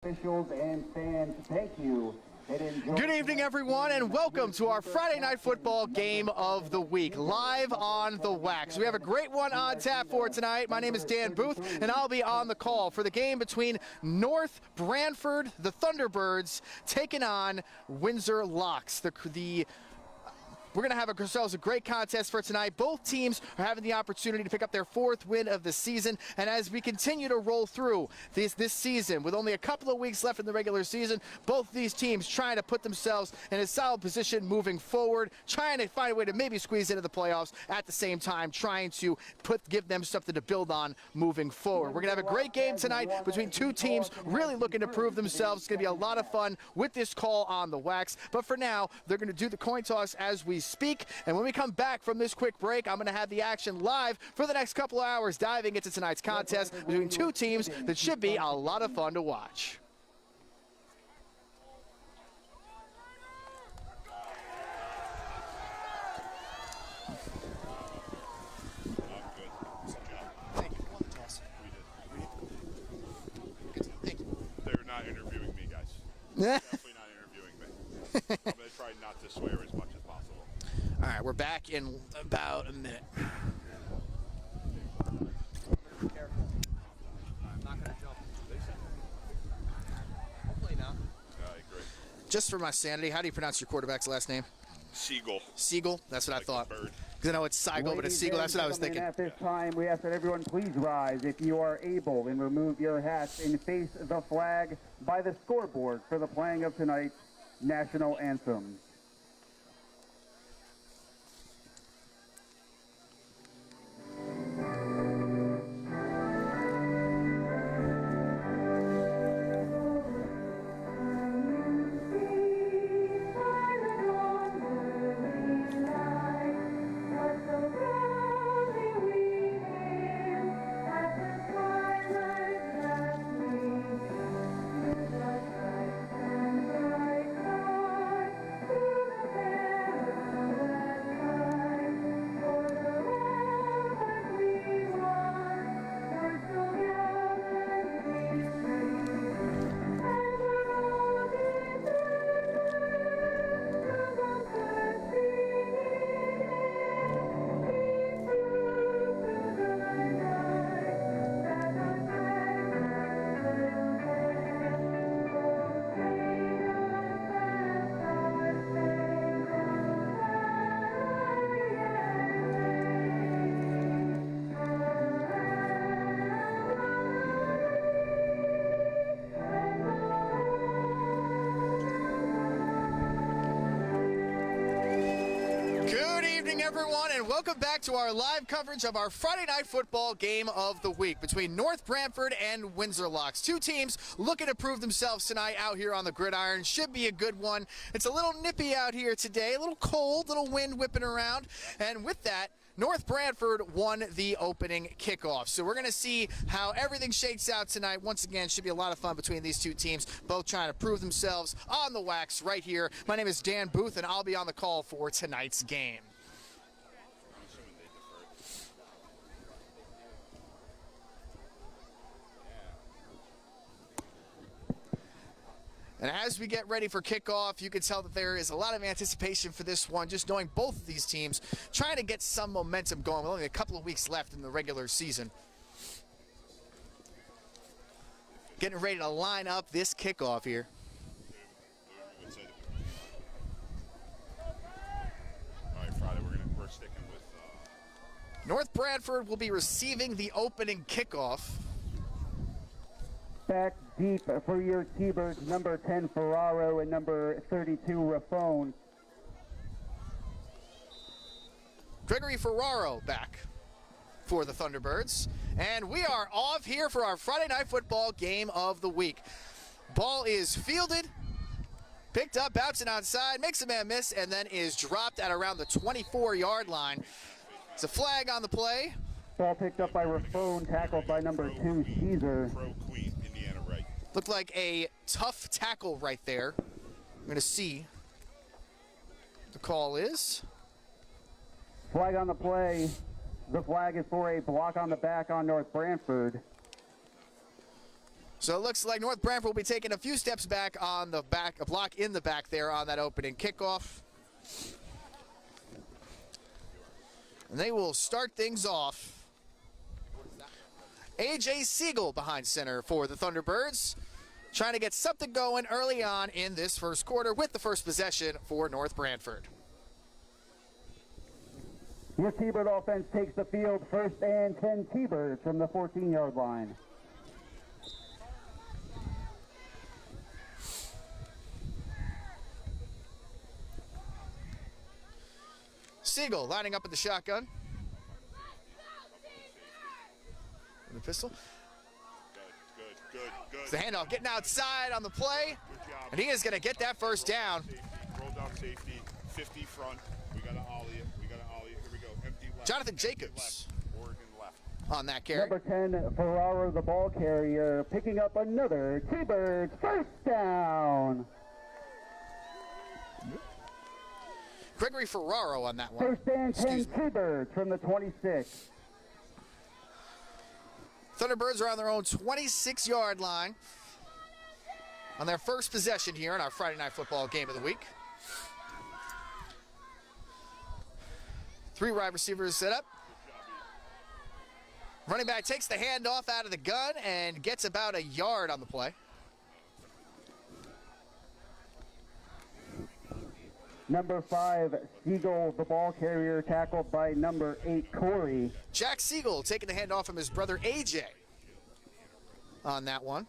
Officials and fans, thank you. Good evening, everyone, and welcome to our Friday Night Football Game of the Week, live on the Wax. We have a great one on tap for tonight. My name is Dan Booth, and I'll be on the call for the game between North Branford, the Thunderbirds, taking on Windsor Locks. We're going to have ourselves a great contest for tonight. Both teams are having the opportunity to pick up their fourth win of the season. And as we continue to roll through this season, with only a couple of weeks left in the regular season, both these teams trying to put themselves in a solid position moving forward, trying to find a way to maybe squeeze into the playoffs, at the same time trying to give them something to build on moving forward. We're going to have a great game tonight between two teams really looking to prove themselves. It's going to be a lot of fun with this call on the Wax. But for now, they're going to do the coin toss as we speak, and when we come back from this quick break, I'm going to have the action live for the next couple of hours, diving into tonight's contest between two teams that should be a lot of fun to watch. They're not interviewing me, guys. Definitely not interviewing me. I'm going to try not to swear as much as possible. All right, we're back in about a minute. Be careful. I'm not going to jump. Hopefully not. Yeah, I agree. Just for my sanity, how do you pronounce your quarterback's last name? Siegel. Siegel? That's what Like I thought. bird. Because I know it's Seigel, but it's Siegel. That's what I was thinking. At this time, we ask that everyone please rise if you are able and remove your hats and face the flag by the scoreboard for the playing of tonight's national anthem. Everyone, and welcome back to our live coverage of our Friday Night Football Game of the Week between North Branford and Windsor Locks. Two teams looking to prove themselves tonight out here on the gridiron. Should be a good one. It's a little nippy out here today, a little cold, little wind whipping around, and with that, North Branford won the opening kickoff. So we're going to see how everything shakes out tonight. Once again, should be a lot of fun between these two teams, both trying to prove themselves on the Wax right here. My name is Dan Booth, and I'll be on the call for tonight's game. And as we get ready for kickoff, you can tell that there is a lot of anticipation for this one, just knowing both of these teams trying to get some momentum going with only a couple of weeks left in the regular season. Getting ready to line up this kickoff here. All right, Friday, we're sticking with... North Branford will be receiving the opening kickoff. Back deep for your T-Birds, number 10 Ferraro and number 32 Raffone. Gregory Ferraro back for the Thunderbirds. And we are off here for our Friday Night Football Game of the Week. Ball is fielded, picked up, bouncing outside, makes a man miss, and then is dropped at around the 24-yard line. It's a flag on the play. Ball picked up by Raffone, tackled by number 2 Caesar. Pro Queen, Indiana, right. Looked like a tough tackle right there. We're going to see what the call is. Flag on the play. The flag is for a block on the back on North Branford. So it looks like North Branford will be taking a few steps back on the back, a block in the back there on that opening kickoff. And they will start things off. A.J. Siegel behind center for the Thunderbirds, trying to get something going early on in this first quarter with the first possession for North Branford. Your T-Bird offense takes the field, 1st and 10 T-Birds from the 14-yard line. Siegel lining up at the shotgun. The pistol. Good. It's the handoff, getting outside on the play, Good job. and he is going to get that first down. Safety. Roll down safety. 50 front. We got to ollie it. Here we go. Empty left. Jonathan Empty Jacobs. Left. Oregon left. On that carry. Number 10, Ferraro, the ball carrier, picking up another T-Birds first down. Gregory Ferraro on that one. 1st and 10 T-Birds from the 26. Thunderbirds are on their own 26-yard line on their first possession here in our Friday Night Football game of the week. 3 wide receivers set up. Running back takes the handoff out of the gun and gets about a yard on the play. Number 5, Siegel, the ball carrier, tackled by number 8, Corey. Jack Siegel taking the handoff from his brother AJ on that one.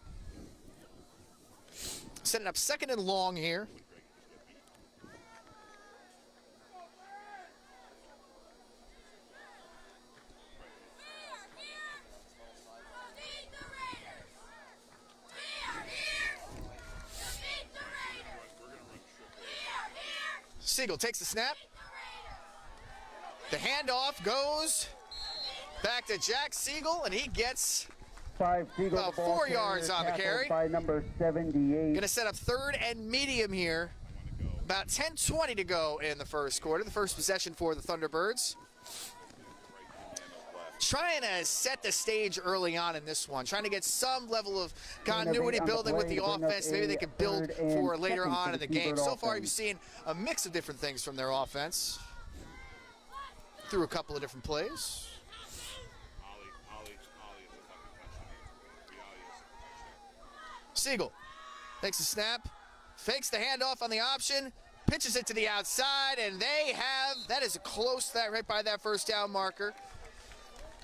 Setting up 2nd and long here. Siegel takes the snap. The handoff goes back to Jack Siegel, and he gets 5, Siegel, about the ball 4 carrier, yards on the tackled carry. by number 78. Going to set up 3rd and medium here. About 10:20 to go in the first quarter. The first possession for the Thunderbirds. Trying to set the stage early on in this one. Trying to get some level of continuity building with the offense. Maybe they can build for later on in the game. So far, you've seen a mix of different things from their offense. Through a couple of different plays. Ollie is a fucking touchdown. Siegel takes the snap, fakes the handoff on the option, pitches it to the outside, and they have, that is close to that, right by that first down marker.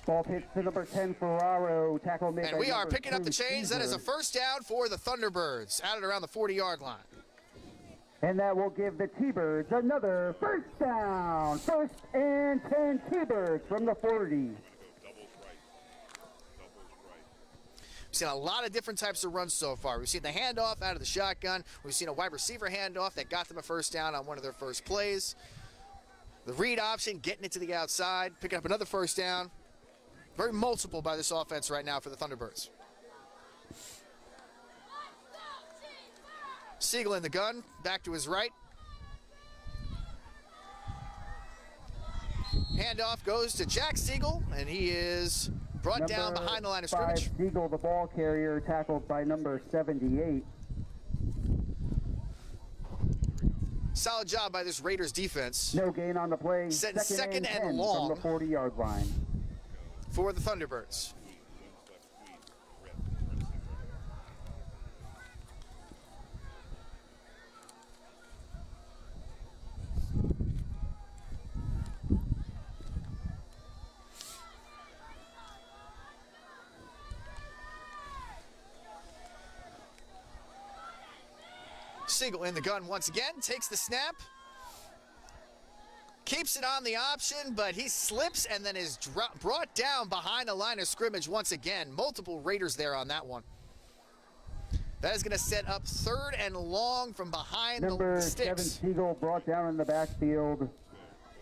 Ball pitch to number 10, Ferraro, tackle made And by we are number picking up 2, the chains. That is a Caesar. first down for the Thunderbirds, out at around the 40-yard line. And that will give the T-Birds another first down. 1st and 10 T-Birds from the 40. Doubles right. We've seen a lot of different types of runs so far. We've seen the handoff out of the shotgun. We've seen a wide receiver handoff that got them a first down on one of their first plays. The read option, getting it to the outside, picking up another first down. Very multiple by this offense right now for the Thunderbirds. Siegel in the gun, back to his right. Handoff goes to Jack Siegel, and he is brought down behind the line of Number 5, scrimmage. Siegel, the ball carrier, tackled by number 78. Solid job by this Raiders defense No gain on the play. Setting 2nd and 10 long. from the 40-yard line. for the Thunderbirds. Siegel in the gun once again, takes the snap, keeps it on the option, but he slips and then is brought down behind the line of scrimmage once again. Multiple Raiders there on that one. That is going to set up 3rd and long from behind Number the 7, sticks. Siegel, brought down in the backfield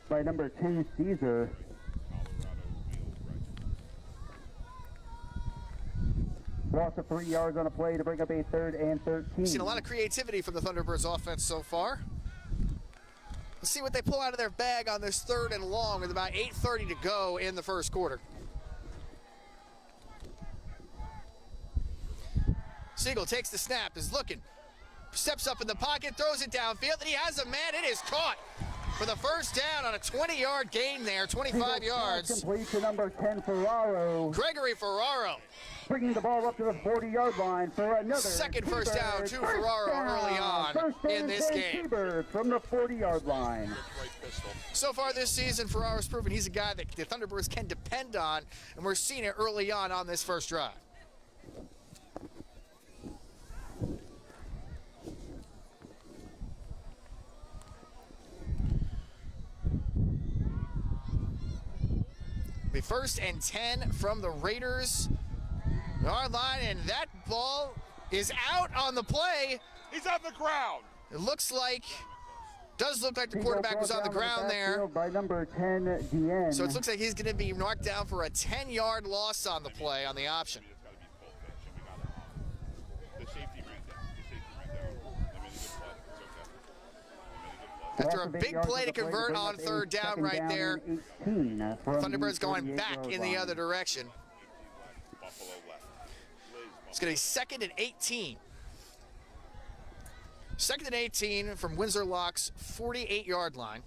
by number 2, Caesar. Loss of 3 yards on a play to bring up a 3rd and 13. We've seen a lot of creativity from the Thunderbirds offense so far. Let's see what they pull out of their bag on this 3rd and long with about 8:30 to go in the first quarter. Siegel takes the snap, is looking, steps up in the pocket, throws it downfield, and he has a man. It is caught for the first down on a 20-yard gain there, 25 yards. Complete to number 10, Ferraro. Gregory Ferraro. Bringing the ball up to the 40-yard line for another. Second first down to Ferraro early on in this game. From the 40-yard line. So far this season, Ferraro's proven he's a guy that the Thunderbirds can depend on, and we're seeing it early on this first drive. The 1st and 10 from the Raiders. Yard line, and that ball is out on the play. He's on the ground. It does look like the quarterback was on the ground there. By number 10, DN. So it looks like he's going to be knocked down for a 10-yard loss on the play on the option. The safety ran down. They made a good play. It's okay. After a big play to convert on 3rd down right there, Thunderbirds going back in the other direction. Buffalo left. It's going to be 2nd and 18. 2nd and 18 from Windsor Locks, 48-yard line.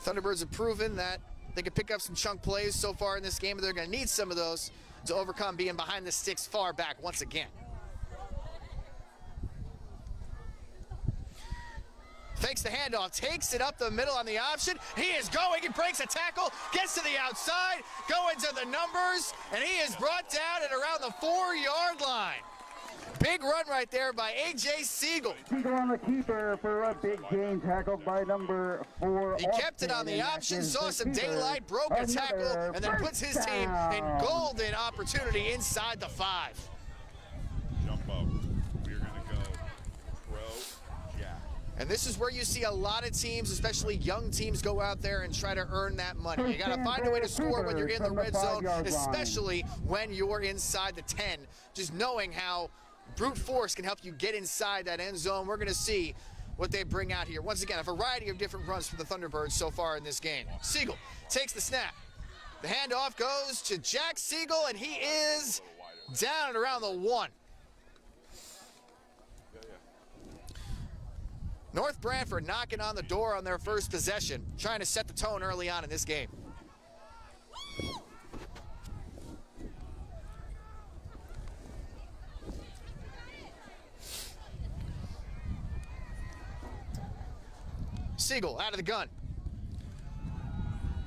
Thunderbirds have proven that they can pick up some chunk plays so far in this game, but they're going to need some of those to overcome being behind the sticks far back once again. Fakes the handoff, takes it up the middle on the option. He is going, he breaks a tackle, gets to the outside, going to the numbers, and he is brought down at around the 4-yard line. Big run right there by A.J. Siegel. Siegel on the keeper for a big gain, tackled by number 4. He kept it on the option, saw some daylight, broke a tackle, and then puts his team in golden opportunity inside the 5. Jump up. We're going to go pro jack. And this is where you see a lot of teams, especially young teams, go out there and try to earn that money. You got to find a way to score when you're in the red zone, especially when you're inside the 10. Just knowing how brute force can help you get inside that end zone. We're going to see what they bring out here. Once again, a variety of different runs for the Thunderbirds so far in this game. Siegel takes the snap. The handoff goes to Jack Siegel, and he is down at around the 1. North Branford knocking on the door on their first possession, trying to set the tone early on in this game. Siegel out of the gun.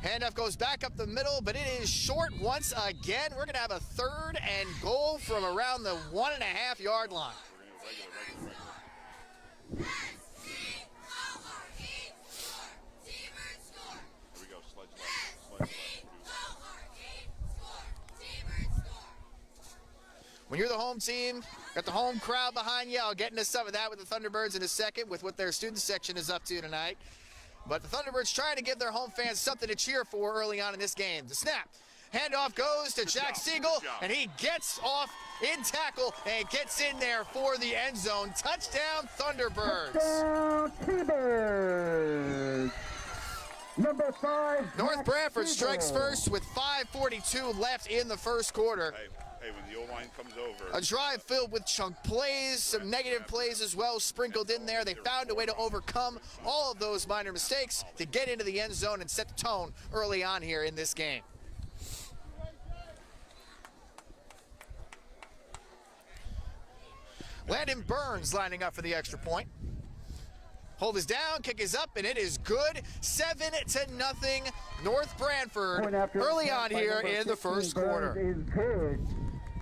Handoff goes back up the middle, but it is short once again. We're going to have a 3rd and goal from around the 1.5-yard line. When you're the home team, got the home crowd behind you. I'll get into some of that with the Thunderbirds in a second with what their student section is up to tonight. But the Thunderbirds trying to give their home fans something to cheer for early on in this game. The snap. Handoff goes to Jack Siegel, and he gets off in tackle and gets in there for the end zone. Touchdown, Thunderbirds. Touchdown, T-Birds. Number 5. North Branford strikes first with 5:42 left in the first quarter. Hey, when the O-line comes over. A drive filled with chunk plays, some negative plays as well sprinkled in there. They found a way to overcome all of those minor mistakes to get into the end zone and set the tone early on here in this game. Landon Burns lining up for the extra point. Hold is down, kick is up, and it is good. 7-0, North Branford early on here in the first quarter.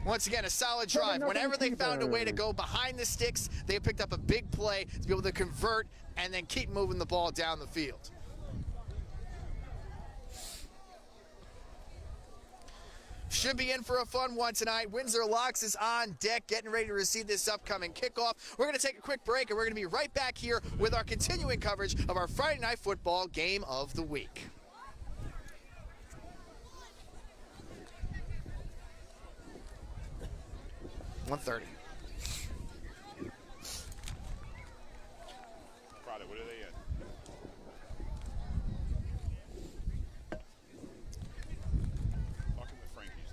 Once again, a solid drive. Whenever they found a way to go behind the sticks, they picked up a big play to be able to convert and then keep moving the ball down the field. Should be in for a fun one tonight. Windsor Locks is on deck, getting ready to receive this upcoming kickoff. We're going to take a quick break, and we're going to be right back here with our continuing coverage of our Friday Night Football game of the week. $130. Product, what are they in? Talking to Frankie.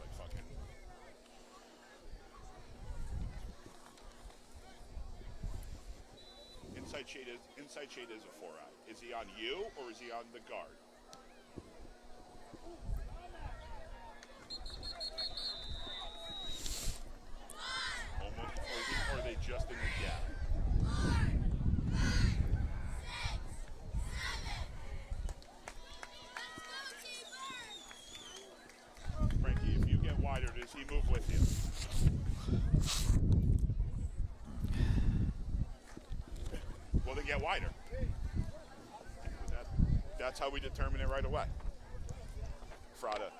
inside shade is a 4-eye. Is he on you or is he on the guard? Almost, or are they just in the gap? Frankie, if you get wider, does he move with you? Well, then get wider. That's how we determine it right away. Frada.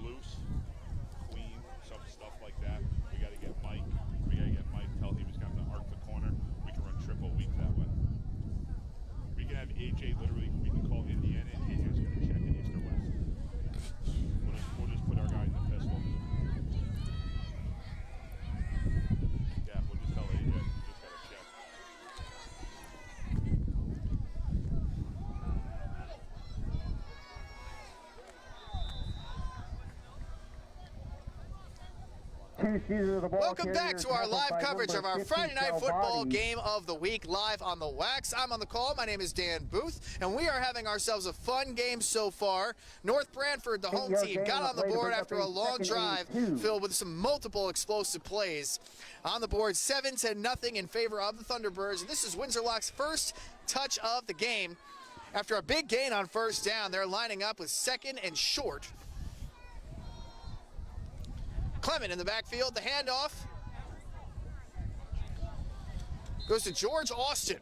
Loose, clean, some stuff like that. We got to get Mike. Tell him he's got to arc the corner. We can run triple weak that way. We can have AJ literally, we can call Indiana and AJ's going to check in east or west. We'll just put our guy in the pistol. Yeah, we'll just tell AJ. Just got to check. Welcome back to our live coverage of our Friday Night Football Game of the Week, live on the Wax. I'm on the call. My name is Dan Booth, and we are having ourselves a fun game so far. North Branford, the home team, got on the board after a long drive filled with some multiple explosive plays. On the board, 7-0 in favor of the Thunderbirds, and this is Windsor Locks' first touch of the game. After a big gain on first down, they're lining up with second and short. Clement in the backfield, the handoff goes to George Austin.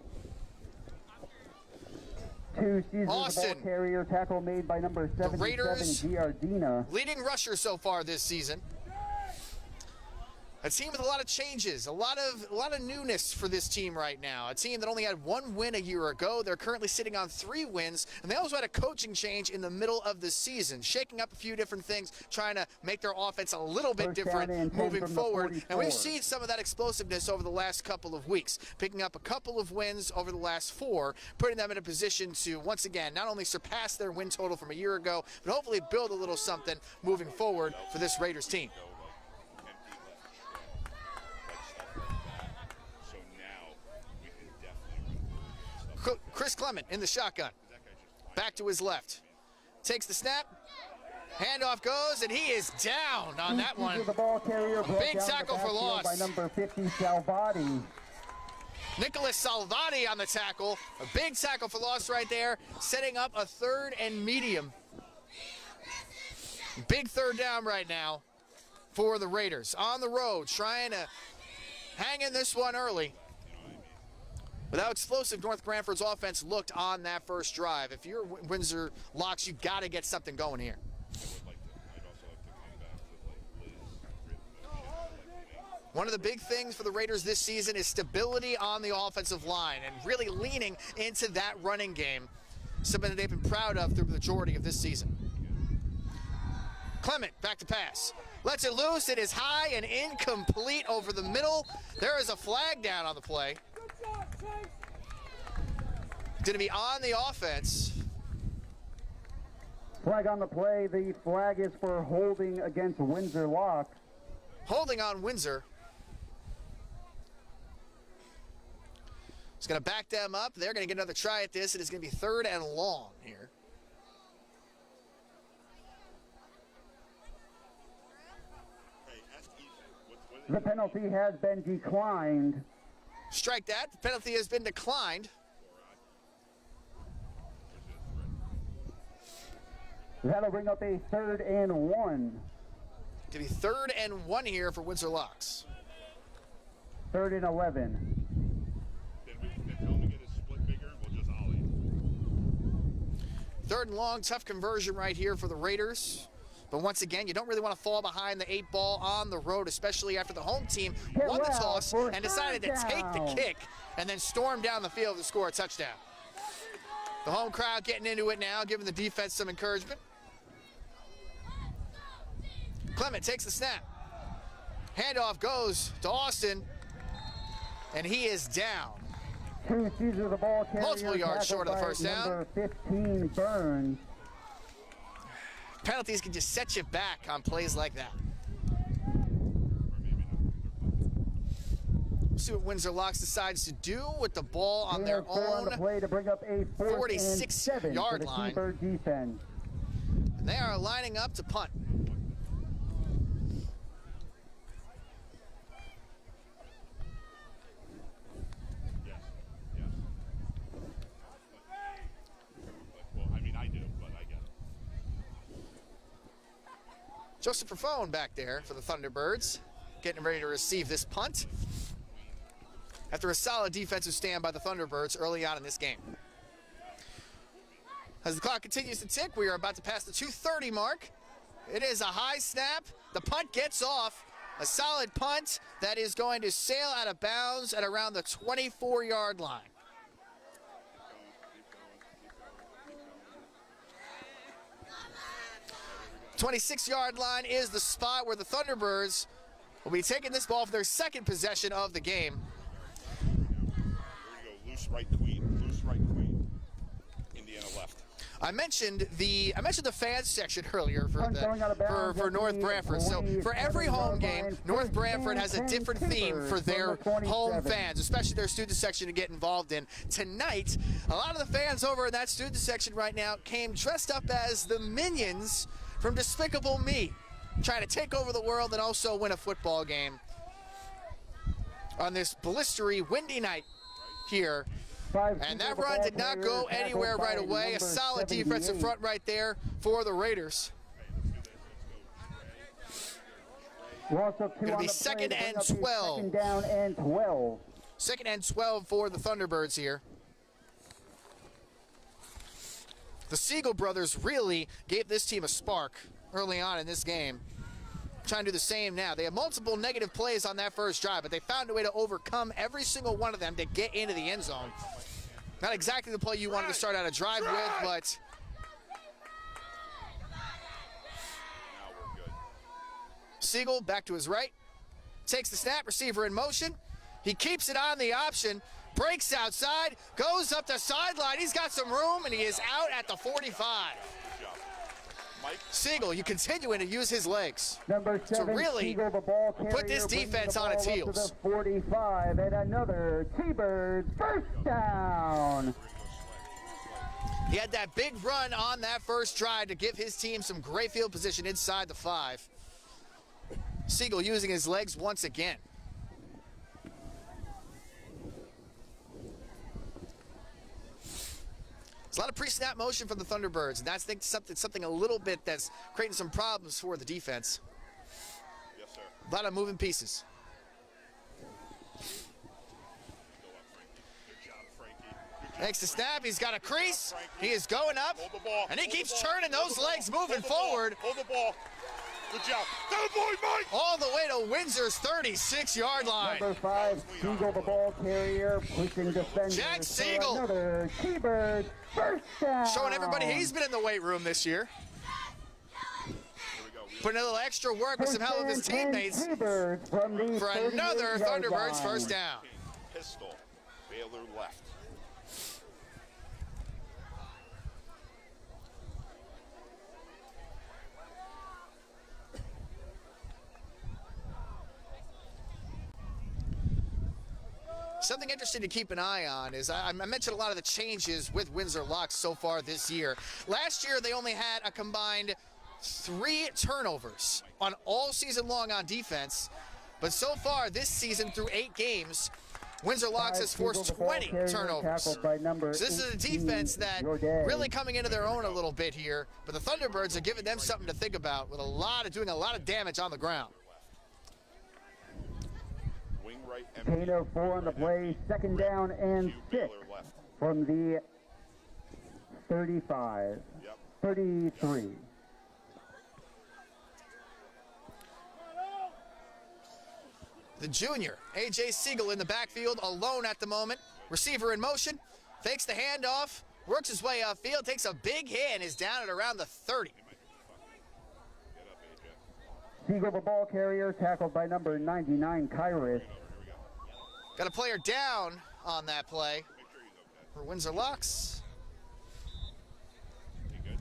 Austin, ball carrier, tackle made by number 77, the Raiders' Giardina. leading rusher so far this season. A team with a lot of changes, a lot of newness for this team right now. A team that only had 1 win a year ago. They're currently sitting on 3 wins, and they also had a coaching change in the middle of the season, shaking up a few different things, trying to make their offense a little bit different moving forward. And we've seen some of that explosiveness over the last couple of weeks, picking up a couple of wins over the last 4, putting them in a position to, once again, not only surpass their win total from a year ago, but hopefully build a little something moving forward for this Raiders team. Chris Clement in the shotgun. Back to his left. Takes the snap. Handoff goes, and he is down on that one. Big tackle for loss. By number 50, Salvati. Nicholas Salvati on the tackle. A big tackle for loss right there, setting up a 3rd and medium. Big 3rd down right now for the Raiders. On the road, trying to hang in this one early. With how explosive North Branford's offense looked on that first drive. If you're Windsor Locks, you've got to get something going here. One of the big things for the Raiders this season is stability on the offensive line and really leaning into that running game, something that they've been proud of through the majority of this season. Clement back to pass. Lets it loose. It is high and incomplete over the middle. There is a flag down on the play. Going to be on the offense. Flag on the play. The flag is for holding against Windsor Locks. Holding on Windsor. It's going to back them up. They're going to get another try at this. It is going to be 3rd and long here. The penalty has been declined. Strike that. The penalty has been declined. That'll bring up a 3rd and 1. To be 3rd and 1 here for Windsor Locks. 3rd and 11. Then tell him to get his split bigger and we'll just ollie. 3rd and long, tough conversion right here for the Raiders. But once again, you don't really want to fall behind the 8 ball on the road, especially after the home team won the toss and decided to take the kick and then storm down the field to score a touchdown. The home crowd getting into it now, giving the defense some encouragement. Clement takes the snap. Handoff goes to Austin, and he is down. The ball multiple yards short of the first down. Number 15, Burns. Penalties can just set you back on plays like that. See what Windsor Locks decides to do with the ball on Gain their of 4 on the own play to bring up a 4th and 7 for 46-yard the line. Keeper defense. And they are lining up to punt. Yes. Yes. Well, I mean, I do, but I get it. Joseph Raffone back there for the Thunderbirds, getting ready to receive this punt after a solid defensive stand by the Thunderbirds early on in this game. As the clock continues to tick, we are about to pass the 2:30 mark. It is a high snap. The punt gets off. A solid punt that is going to sail out of bounds at around the 24-yard line. Keep going. 26-yard line is the spot where the Thunderbirds will be taking this ball for their second possession of the game. Here we go. Loose right queen. Loose right queen. Indiana left. I mentioned the fan section earlier for Punt going out of bounds for at North the Branford. So for every home game, North Branford has a different theme for their home fans, especially their student section to get involved in. Tonight, a lot of the fans over in that student section right now came dressed up as the Minions from Despicable Me, trying to take over the world and also win a football game on this blistery, windy night here. And that run did not go anywhere right away. A solid defensive front right there for the Raiders. Loss of 2 Gonna on be the second play to and bring up a 12. Second down and 12. Second and 12 for the Thunderbirds here. The Siegel brothers really gave this team a spark early on in this game. Trying to do the same now. They have multiple negative plays on that first drive, but they found a way to overcome every single one of them to get into the end zone. Not exactly the play you wanted to start out a drive with, but Now we're good. Siegel back to his right. Takes the snap, receiver in motion. He keeps it on the option. Breaks outside, goes up the sideline. He's got some room, and he is out at the 45. Good job. Mike. Siegel, you continuing to use his legs. Number 7, really Siegel, the ball carrier, put this brings defense the on ball its up heels. To the 45, and another T-Bird first down. He had that big run on that first drive to give his team some great field position inside the 5. Siegel using his legs once again. There's a lot of pre-snap motion from the Thunderbirds, and that's something a little bit that's creating some problems for the defense. Yes, sir. A lot of moving pieces. Go up, Frankie. Good job, Frankie. Good job. Takes the snap, he's got a crease, he is going up, Hold the ball. and he Hold the keeps ball. churning Hold those the ball. legs moving Hold the ball. forward Hold the ball. Good job. Good boy, Mike. all the way to Windsor's 36-yard line. Number 5, Siegel, the ball carrier, pushing defenders. Jack for Siegel. Another T-Bird first down. Showing everybody he's been in the weight room this year. Here we go. Putting a little extra work with some help of his teammates T-Birds from the for another 38-yard Thunderbirds line. first down. Pistol. Baylor left. Something interesting to keep an eye on is I mentioned a lot of the changes with Windsor Locks so far this year. Last year, they only had a combined 3 turnovers on all season long on defense. But so far this season through 8 games, Windsor Locks has forced 20 turnovers. So this is a defense that really coming into their own a little bit here. But the Thunderbirds are giving them something to think about with doing a lot of damage on the ground. Wing right. Gain of 4 on the play, second down and 6 Baylor left. from the 35, Yep. 33. The junior, A.J. Siegel in the backfield, alone at the moment. Receiver in motion, fakes the handoff, works his way upfield, takes a big hit, and is down at around the 30. Get up, AJ. Siegel, the ball carrier, tackled by number 99, Kairos. Here we go. Got a player down on that play Make sure he's okay. for Windsor Locks. You good?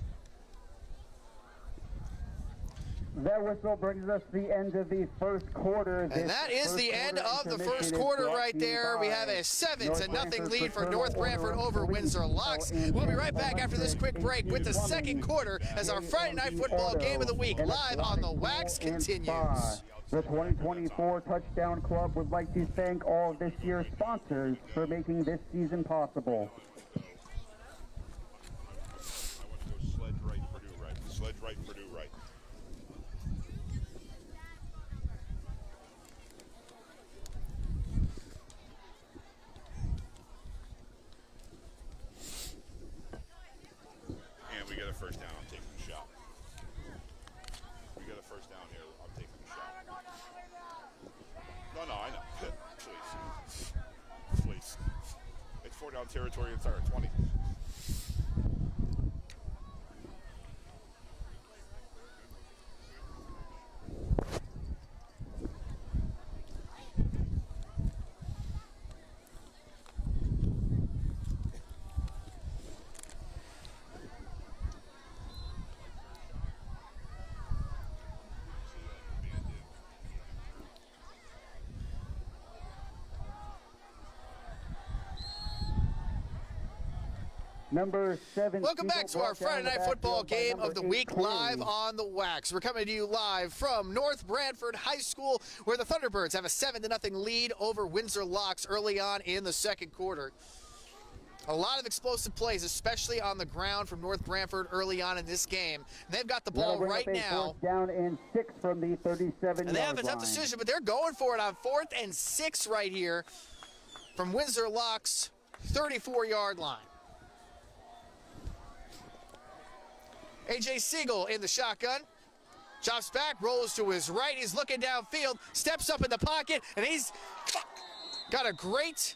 That whistle brings us to the end of the first quarter. And that is the end of the first quarter right there. We have a 7-0 lead for North Branford over Windsor Locks. We'll be right back after this quick break with the second quarter as our Friday night football game of the week live on the Wax continues. The 2024 Touchdown Club would like to thank all of this year's sponsors for making this season possible. I want to go sledge right, Purdue right. Sledge right, Purdue right. And we get a first down. I'm taking the shot. We get a first down here. I'm taking the shot. No, I know. Please. Please. It's 4-down territory. It's our 20. Number 7. Welcome back to our Friday night football game of the week live on the Wax. We're coming to you live from North Branford High School, where the Thunderbirds have a 7-0 lead over Windsor Locks early on in the second quarter. A lot of explosive plays, especially on the ground from North Branford early on in this game. They've got the ball right now. Down and 6 from the 37-yard line. And they have a tough decision, but they're going for it on 4th and 6 right here from Windsor Locks' 34-yard line. A.J. Siegel in the shotgun. Chops back, rolls to his right. He's looking downfield, steps up in the pocket, and he's got a great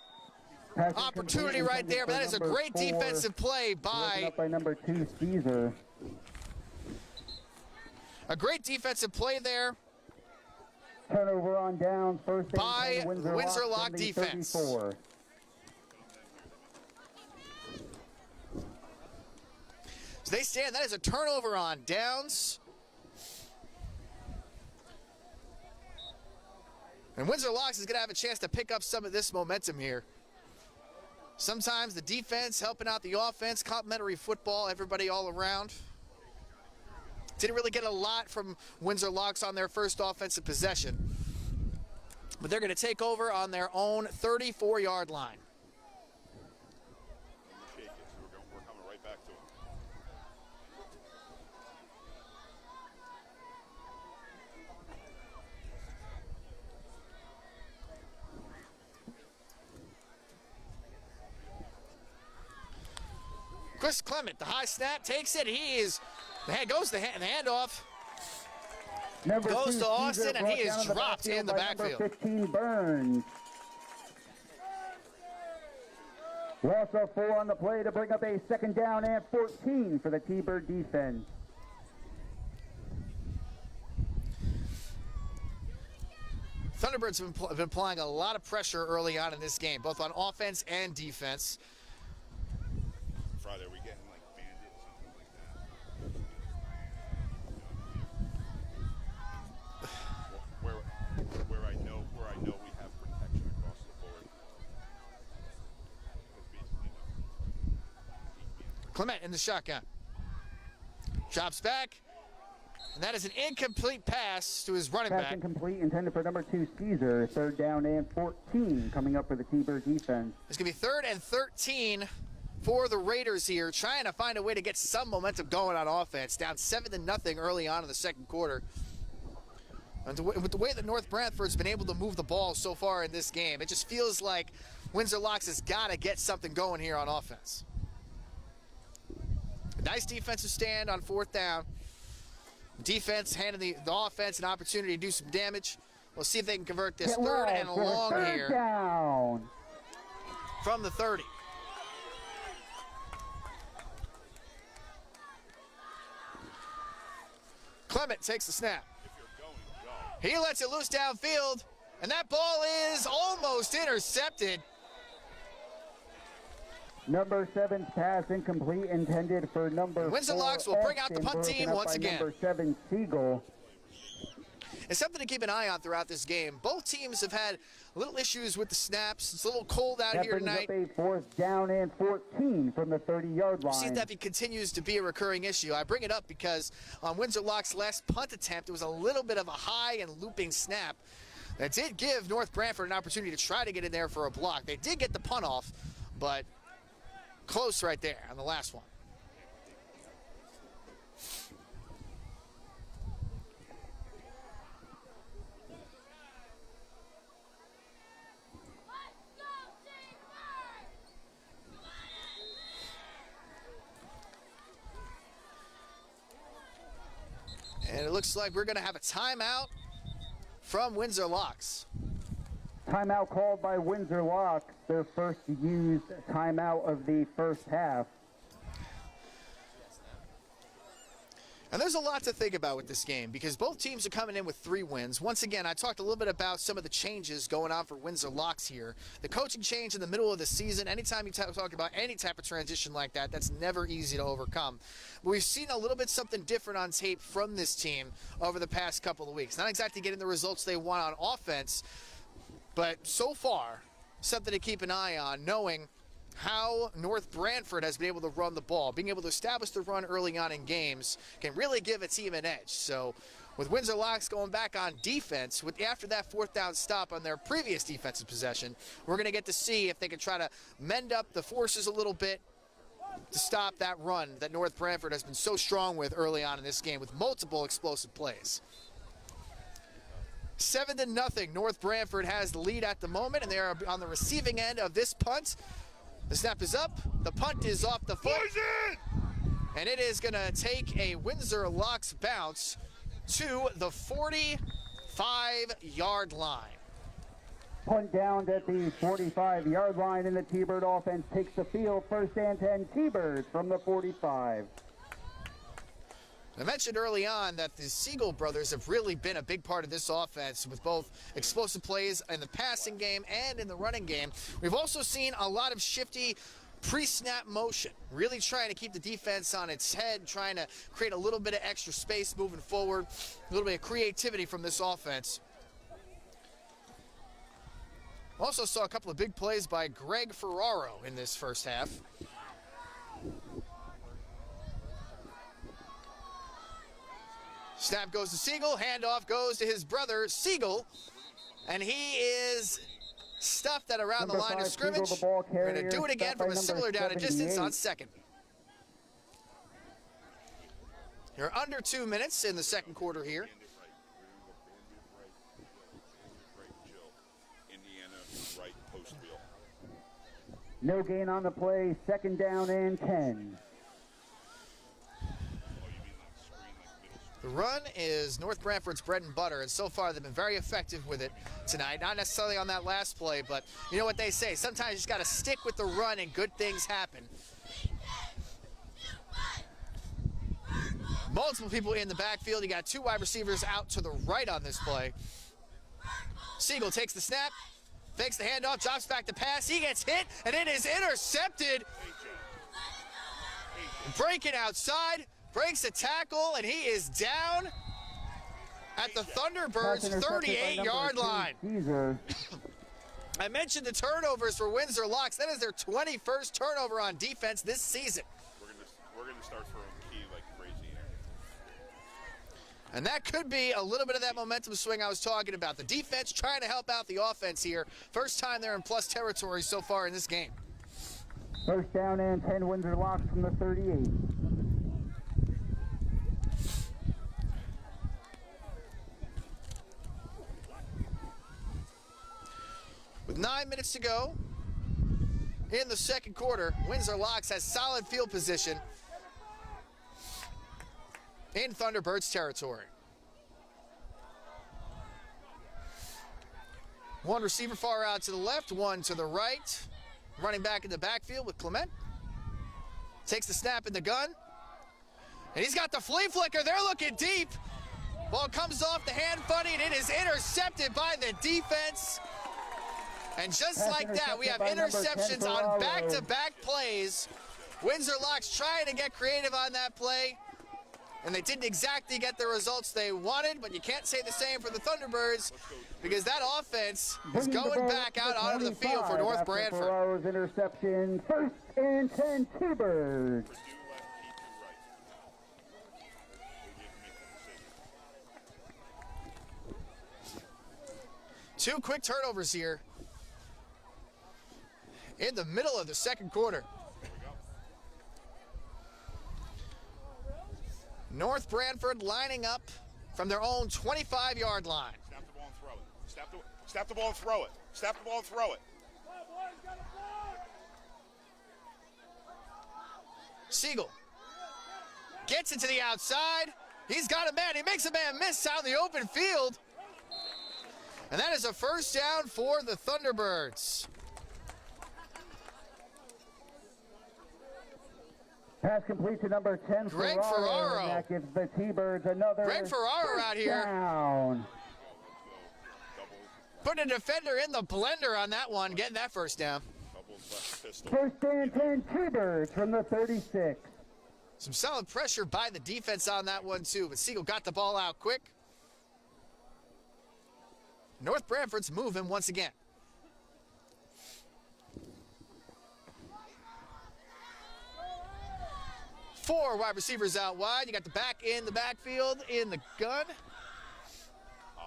opportunity right there. But that is a great defensive play by number 2, Caesar. A great defensive play there. Turnover on down, first by Windsor Lock defense. 34. So they stand. That is a turnover on downs. And Windsor Locks is going to have a chance to pick up some of this momentum here. Sometimes the defense helping out the offense, complimentary football, everybody all around. Didn't really get a lot from Windsor Locks on their first offensive possession. But they're going to take over on their own 34-yard line. We're coming right back to him. Chris Clement, the high snap, takes it. He is, goes the handoff. Goes to Austin, and he is dropped in the backfield. 15 Burns. Loss of 4 on the play to bring up a second down and 14 for the T-Bird defense. Thunderbirds have been applying a lot of pressure early on in this game, both on offense and defense. Friday, are we getting like bandits, something like that? Where I know we have protection across the board. Clement in the shotgun. Drops back. And that is an incomplete pass to his running back. Pass incomplete, intended for number 2, Caesar. Third down and 14 coming up for the T-Bird defense. It's going to be 3rd and 13 for the Raiders here, trying to find a way to get some momentum going on offense. Down 7-0 early on in the second quarter. And with the way that North Branford's been able to move the ball so far in this game, it just feels like Windsor Locks has got to get something going here on offense. A nice defensive stand on 4th down. Defense handing the offense an opportunity to do some damage. We'll see if they can convert this. 3rd and long here down from the 30. Clement takes the snap. He lets it loose downfield, and that ball is almost intercepted. Number 7's pass incomplete, intended for number 4. Windsor Locks will bring out the punt team once again. Number 7, Siegel. and something to keep an eye on throughout this game. Both teams have had little issues with the snaps. It's a little cold out here tonight. That brings up a 4th down and 14 from the 30-yard line. See if that continues to be a recurring issue. I bring it up because on Windsor Locks' last punt attempt, it was a little bit of a high and looping snap that did give North Branford an opportunity to try to get in there for a block. They did get the punt off, but close right there on the last one. And it looks like we're going to have a timeout from Windsor Locks. Timeout called by Windsor Locks, their first used timeout of the first half. And there's a lot to think about with this game because both teams are coming in with 3 wins. Once again, I talked a little bit about some of the changes going on for Windsor Locks here. The coaching change in the middle of the season, anytime you talk about any type of transition like that, that's never easy to overcome. But we've seen a little bit something different on tape from this team over the past couple of weeks. Not exactly getting the results they want on offense, but so far, something to keep an eye on, knowing how North Branford has been able to run the ball. Being able to establish the run early on in games can really give a team an edge. So with Windsor Locks going back on defense, after that 4th down stop on their previous defensive possession, we're going to get to see if they can try to mend up the forces a little bit to stop that run that North Branford has been so strong with early on in this game with multiple explosive plays. 7-0, North Branford has the lead at the moment, and they are on the receiving end of this punt. The snap is up, the punt is off the foot, and it is going to take a Windsor Locks bounce to the 45-yard line. Punt down at the 45-yard line, and the T-Bird offense takes the field. 1st and 10, T-Birds from the 45. I mentioned early on that the Siegel brothers have really been a big part of this offense with both explosive plays in the passing game and in the running game. We've also seen a lot of shifty pre-snap motion, really trying to keep the defense on its head, trying to create a little bit of extra space moving forward, a little bit of creativity from this offense. Also saw a couple of big plays by Greg Ferraro in this first half. Snap goes to Siegel, handoff goes to his brother Siegel, and he is stuffed at around the line of scrimmage. We're going to do it again from a similar down and distance on 2nd. You're under 2 minutes in the second quarter here. No gain on the play, 2nd down and 10. The run is North Branford's bread and butter, and so far they've been very effective with it tonight. Not necessarily on that last play, but you know what they say. Sometimes you just got to stick with the run and good things happen. Multiple people in the backfield. You got 2 wide receivers out to the right on this play. Siegel takes the snap, fakes the handoff, drops back to pass. He gets hit, and it is intercepted. Breaking outside. Breaks a tackle, and he is down at the Thunderbirds' 38-yard line. I mentioned the turnovers for Windsor Locks. That is their 21st turnover on defense this season. We're gonna start throwing key like crazy here. And that could be a little bit of that momentum swing I was talking about. The defense trying to help out the offense here. First time they're in plus territory so far in this game. 1st down and 10, Windsor Locks from the 38. With 9 minutes to go in the second quarter, Windsor Locks has solid field position in Thunderbirds territory. 1 receiver far out to the left, 1 to the right. Running back in the backfield with Clement. Takes the snap in the gun. And he's got the flea flicker. They're looking deep. Ball comes off the hand funny, and it is intercepted by the defense. And just like that, we have interceptions on back-to-back plays. Windsor Locks trying to get creative on that play. and they didn't exactly get the results they wanted, but you can't say the same for the Thunderbirds because that offense is going back out onto the field for North Branford. Ferraro's interception, 1st and 10, T-Birds. Two quick turnovers here in the middle of the second quarter. North Branford lining up from their own 25-yard line. Snap the ball and throw it. Snap the ball and throw it. Snap the ball and throw it. Siegel gets it to the outside. He's got a man. He makes a man miss out in the open field. And that is a first down for the Thunderbirds. Pass complete to number 10, Greg Ferraro. And that gives the T-Birds another Greg Ferraro out here. Down. Putting a defender in the blender on that one, getting that first down. 1st and 10, T-Birds from the 36. Some solid pressure by the defense on that one too, but Siegel got the ball out quick. North Branford's moving once again. Four wide receivers out wide. You got the back in the backfield in the gun.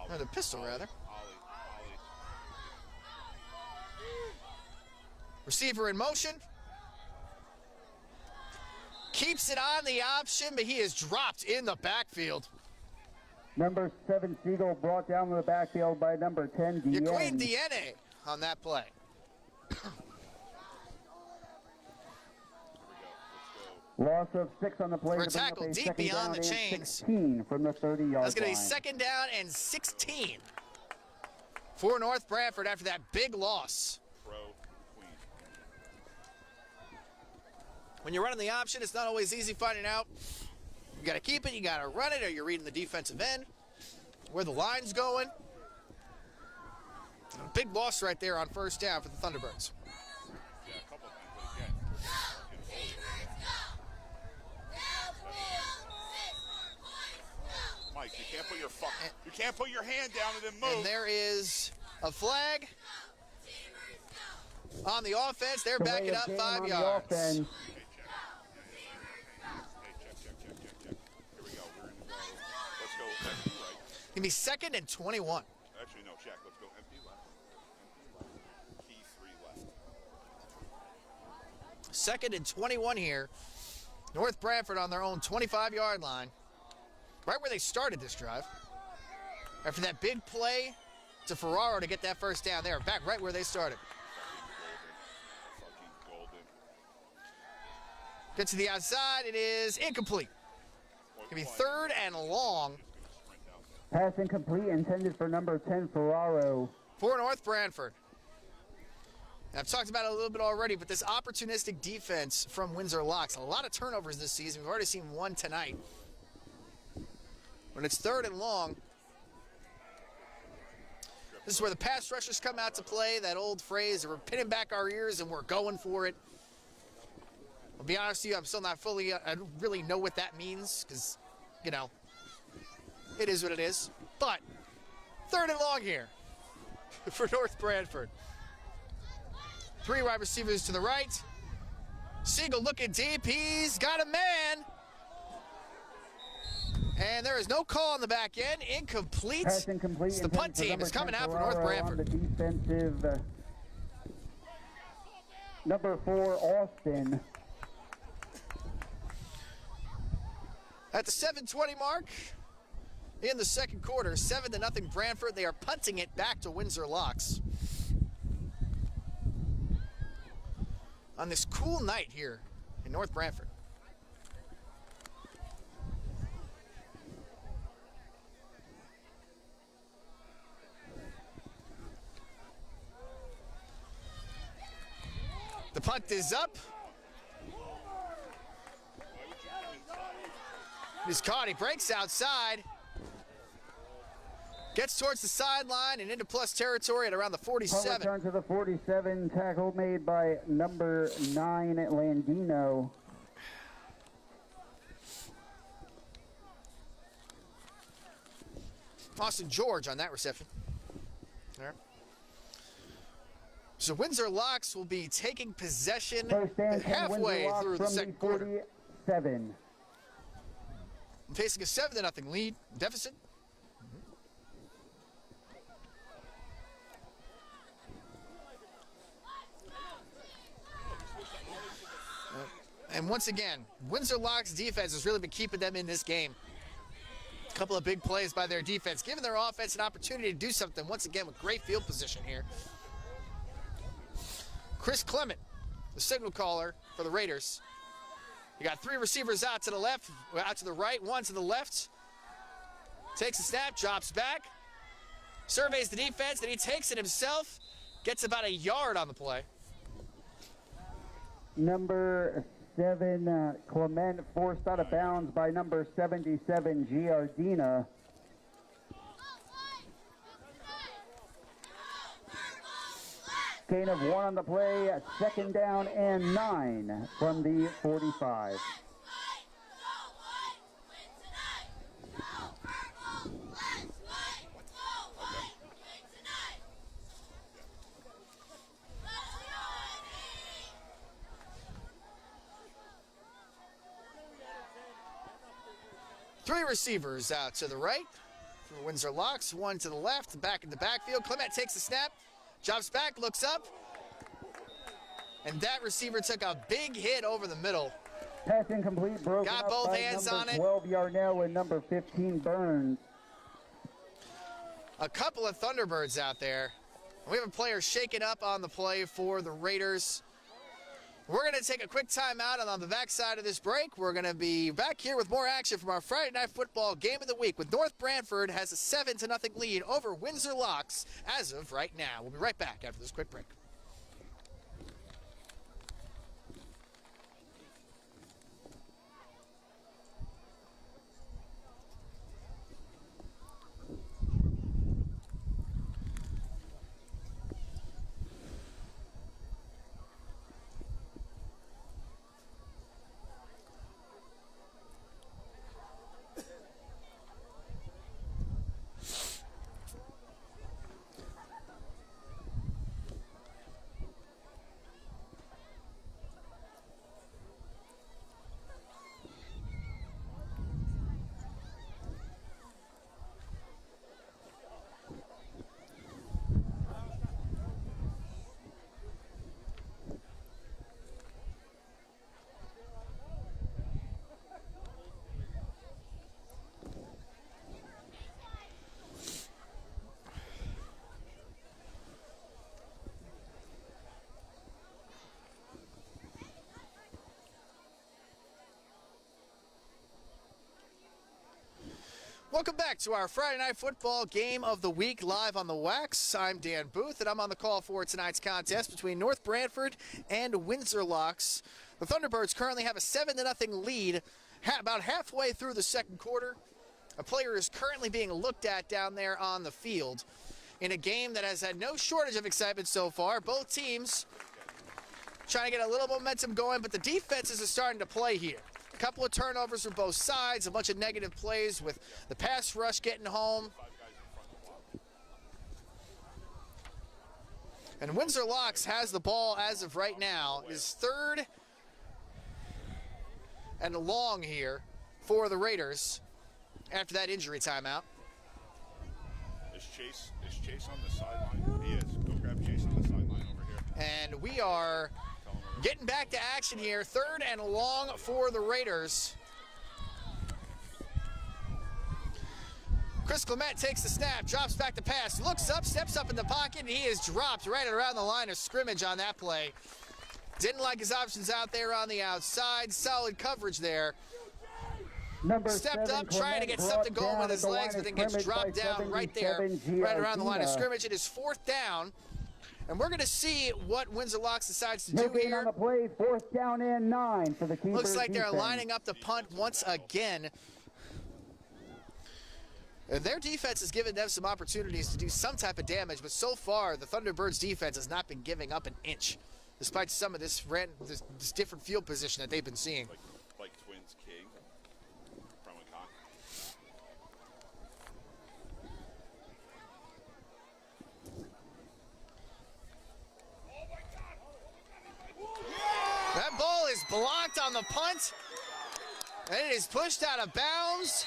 Or the pistol, rather. Receiver in motion. Keeps it on the option, but he is dropped in the backfield. Number 7, Siegel, brought down to the backfield by number 10, Dienne. Yaquin Dienne on that play. Loss of 6 on the play. For a to bring up tackle a deep second beyond down the and chains. 16 from the 30-yard line. That's going to be 2nd down and 16 for North Branford after that big loss. When you're running the option, it's not always easy finding out. You got to keep it, you got to run it, or you're reading the defensive end, where the line's going. A big loss right there on 1st down for the Thunderbirds. Mike, you can't put your hand down and then move. And there is a flag on the offense. They're backing up 5 yards. Hey, check. Here we go. We're in the go. Let's go empty right. Gonna be 2nd and 21. Actually, no, check. Let's go empty left. Key 3 left. 2nd and 21 here. North Branford on their own 25-yard line. Right where they started this drive. After that big play to Ferraro to get that first down, they are back right where they started. Fucking golden. Get to the outside, it is incomplete. Gonna be 3rd and long. Pass incomplete, intended for number 10, Ferraro. For North Branford. And I've talked about it a little bit already, but this opportunistic defense from Windsor Locks, a lot of turnovers this season. We've already seen one tonight. When it's 3rd and long, this is where the pass rushers come out to play. That old phrase, we're pinning back our ears and we're going for it. I'll be honest with you, I'm still not fully, I don't really know what that means because, you know, it is what it is. But 3rd and long here for North Branford. 3 wide receivers to the right. Siegel looking deep. He's got a man. And there is no call on the back end. Incomplete. Pass incomplete. So the punt team is coming out for North Branford. On the defensive, number 4, Austin. At the 7:20 mark in the second quarter, 7-0 Branford. They are punting it back to Windsor Locks. On this cool night here in North Branford. The punt is up. He's caught. He breaks outside. Gets towards the sideline and into plus territory at around the 47. Return to the 47. Tackle made by number 9, Landino. Austin George on that reception. There. So Windsor Locks will be taking possession First and 10, halfway Windsor Locks through the from second the quarter. 47. Facing a 7-0 lead deficit. And once again, Windsor Locks defense has really been keeping them in this game. A couple of big plays by their defense, giving their offense an opportunity to do something once again with great field position here. Chris Clement, the signal caller for the Raiders. You got 3 receivers out to the left, out to the right, 1 to the left. Takes a snap, drops back, surveys the defense, then he takes it himself, gets about a yard on the play. Number 7, Clement, forced out of bounds by number 77, Giardina. Gain of 1 on the play, 2nd down and 9 from the 45. Three receivers out to the right for Windsor Locks, 1 to the left, back in the backfield. Clement takes the snap, drops back, looks up, and that receiver took a big hit over the middle. Pass incomplete, broken Got up both by hands number on it. 12, Yarnell, and number 15, Burns. A couple of Thunderbirds out there. We have a player shaken up on the play for the Raiders. We're going to take a quick timeout, and on the backside of this break, we're going to be back here with more action from our Friday Night Football Game of the Week, with North Branford has a 7-0 lead over Windsor Locks as of right now. We'll be right back after this quick break. Welcome back to our Friday Night Football Game of the Week live on the Wax. I'm Dan Booth, and I'm on the call for tonight's contest between North Branford and Windsor Locks. The Thunderbirds currently have a 7-0 lead about halfway through the second quarter. A player is currently being looked at down there on the field in a game that has had no shortage of excitement so far. Both teams trying to get a little momentum going, but the defenses are starting to play here. A couple of turnovers from both sides, a bunch of negative plays with the pass rush getting home. And Windsor Locks has the ball as of right now, is 3rd and long here for the Raiders after that injury timeout. Is Chase on the sideline? He is. Go grab Chase on the sideline over here. And we are getting back to action here, 3rd and long for the Raiders. Chris Clement takes the snap, drops back the pass, looks up, steps up in the pocket, and he is dropped right around the line of scrimmage on that play. Didn't like his options out there on the outside. Solid coverage there. Stepped up, trying to get something going with his legs, but then gets dropped down right there, right around the line of scrimmage. It is 4th down. And we're going to see what Windsor Locks decides to do here. On the play, 4th down and 9 for the Keepers. Looks like they're defense. lining up to punt once again. And their defense has given them some opportunities to do some type of damage, but so far the Thunderbirds defense has not been giving up an inch, despite some of this different field position that they've been seeing. Like Twins King from a con. blocked on the punt. And it is pushed out of bounds.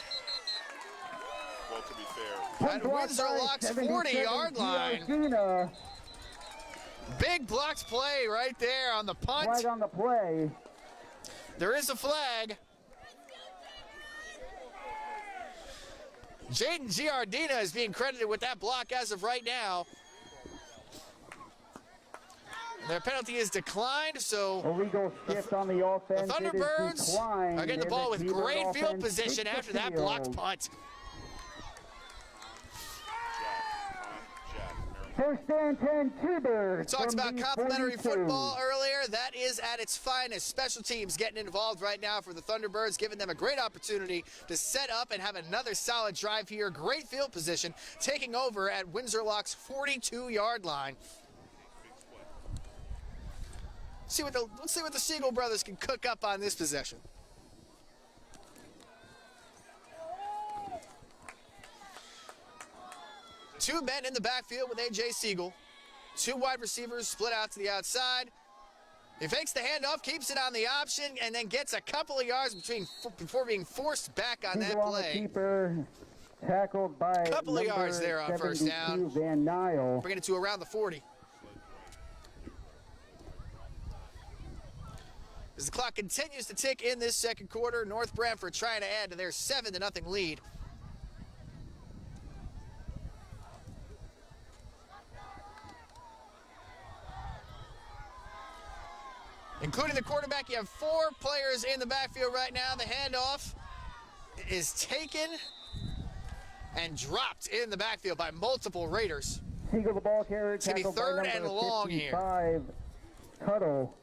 Well, to be fair, At Windsor Locks 40-yard line. Big blocked play right there on the punt. Flag on the play. There is a flag. Jaden Giardina is being credited with that block as of right now. Their penalty is declined, so Illegal shift on the offense. the Thunderbirds are getting the ball with great field position after that blocked punt. First and 10, T-Birds. Talked about complimentary football earlier. That is at its finest. Special teams getting involved right now for the Thunderbirds, giving them a great opportunity to set up and have another solid drive here. Great field position, taking over at Windsor Locks' 42-yard line. Let's see what the Siegel brothers can cook up on this possession. Two men in the backfield with A.J. Siegel. Two wide receivers split out to the outside. He fakes the handoff, keeps it on the option, and then gets a couple of yards before being forced back on that play. Keeper, tackled by a couple of yards there on first down. Van Nile. Bringing it to around the 40. As the clock continues to tick in this second quarter, North Branford trying to add to their 7-0 lead. Including the quarterback, you have 4 players in the backfield right now. The handoff is taken and dropped in the backfield by multiple Raiders. Siegel the ball carrier. It's going to be third and long here. Tuttle.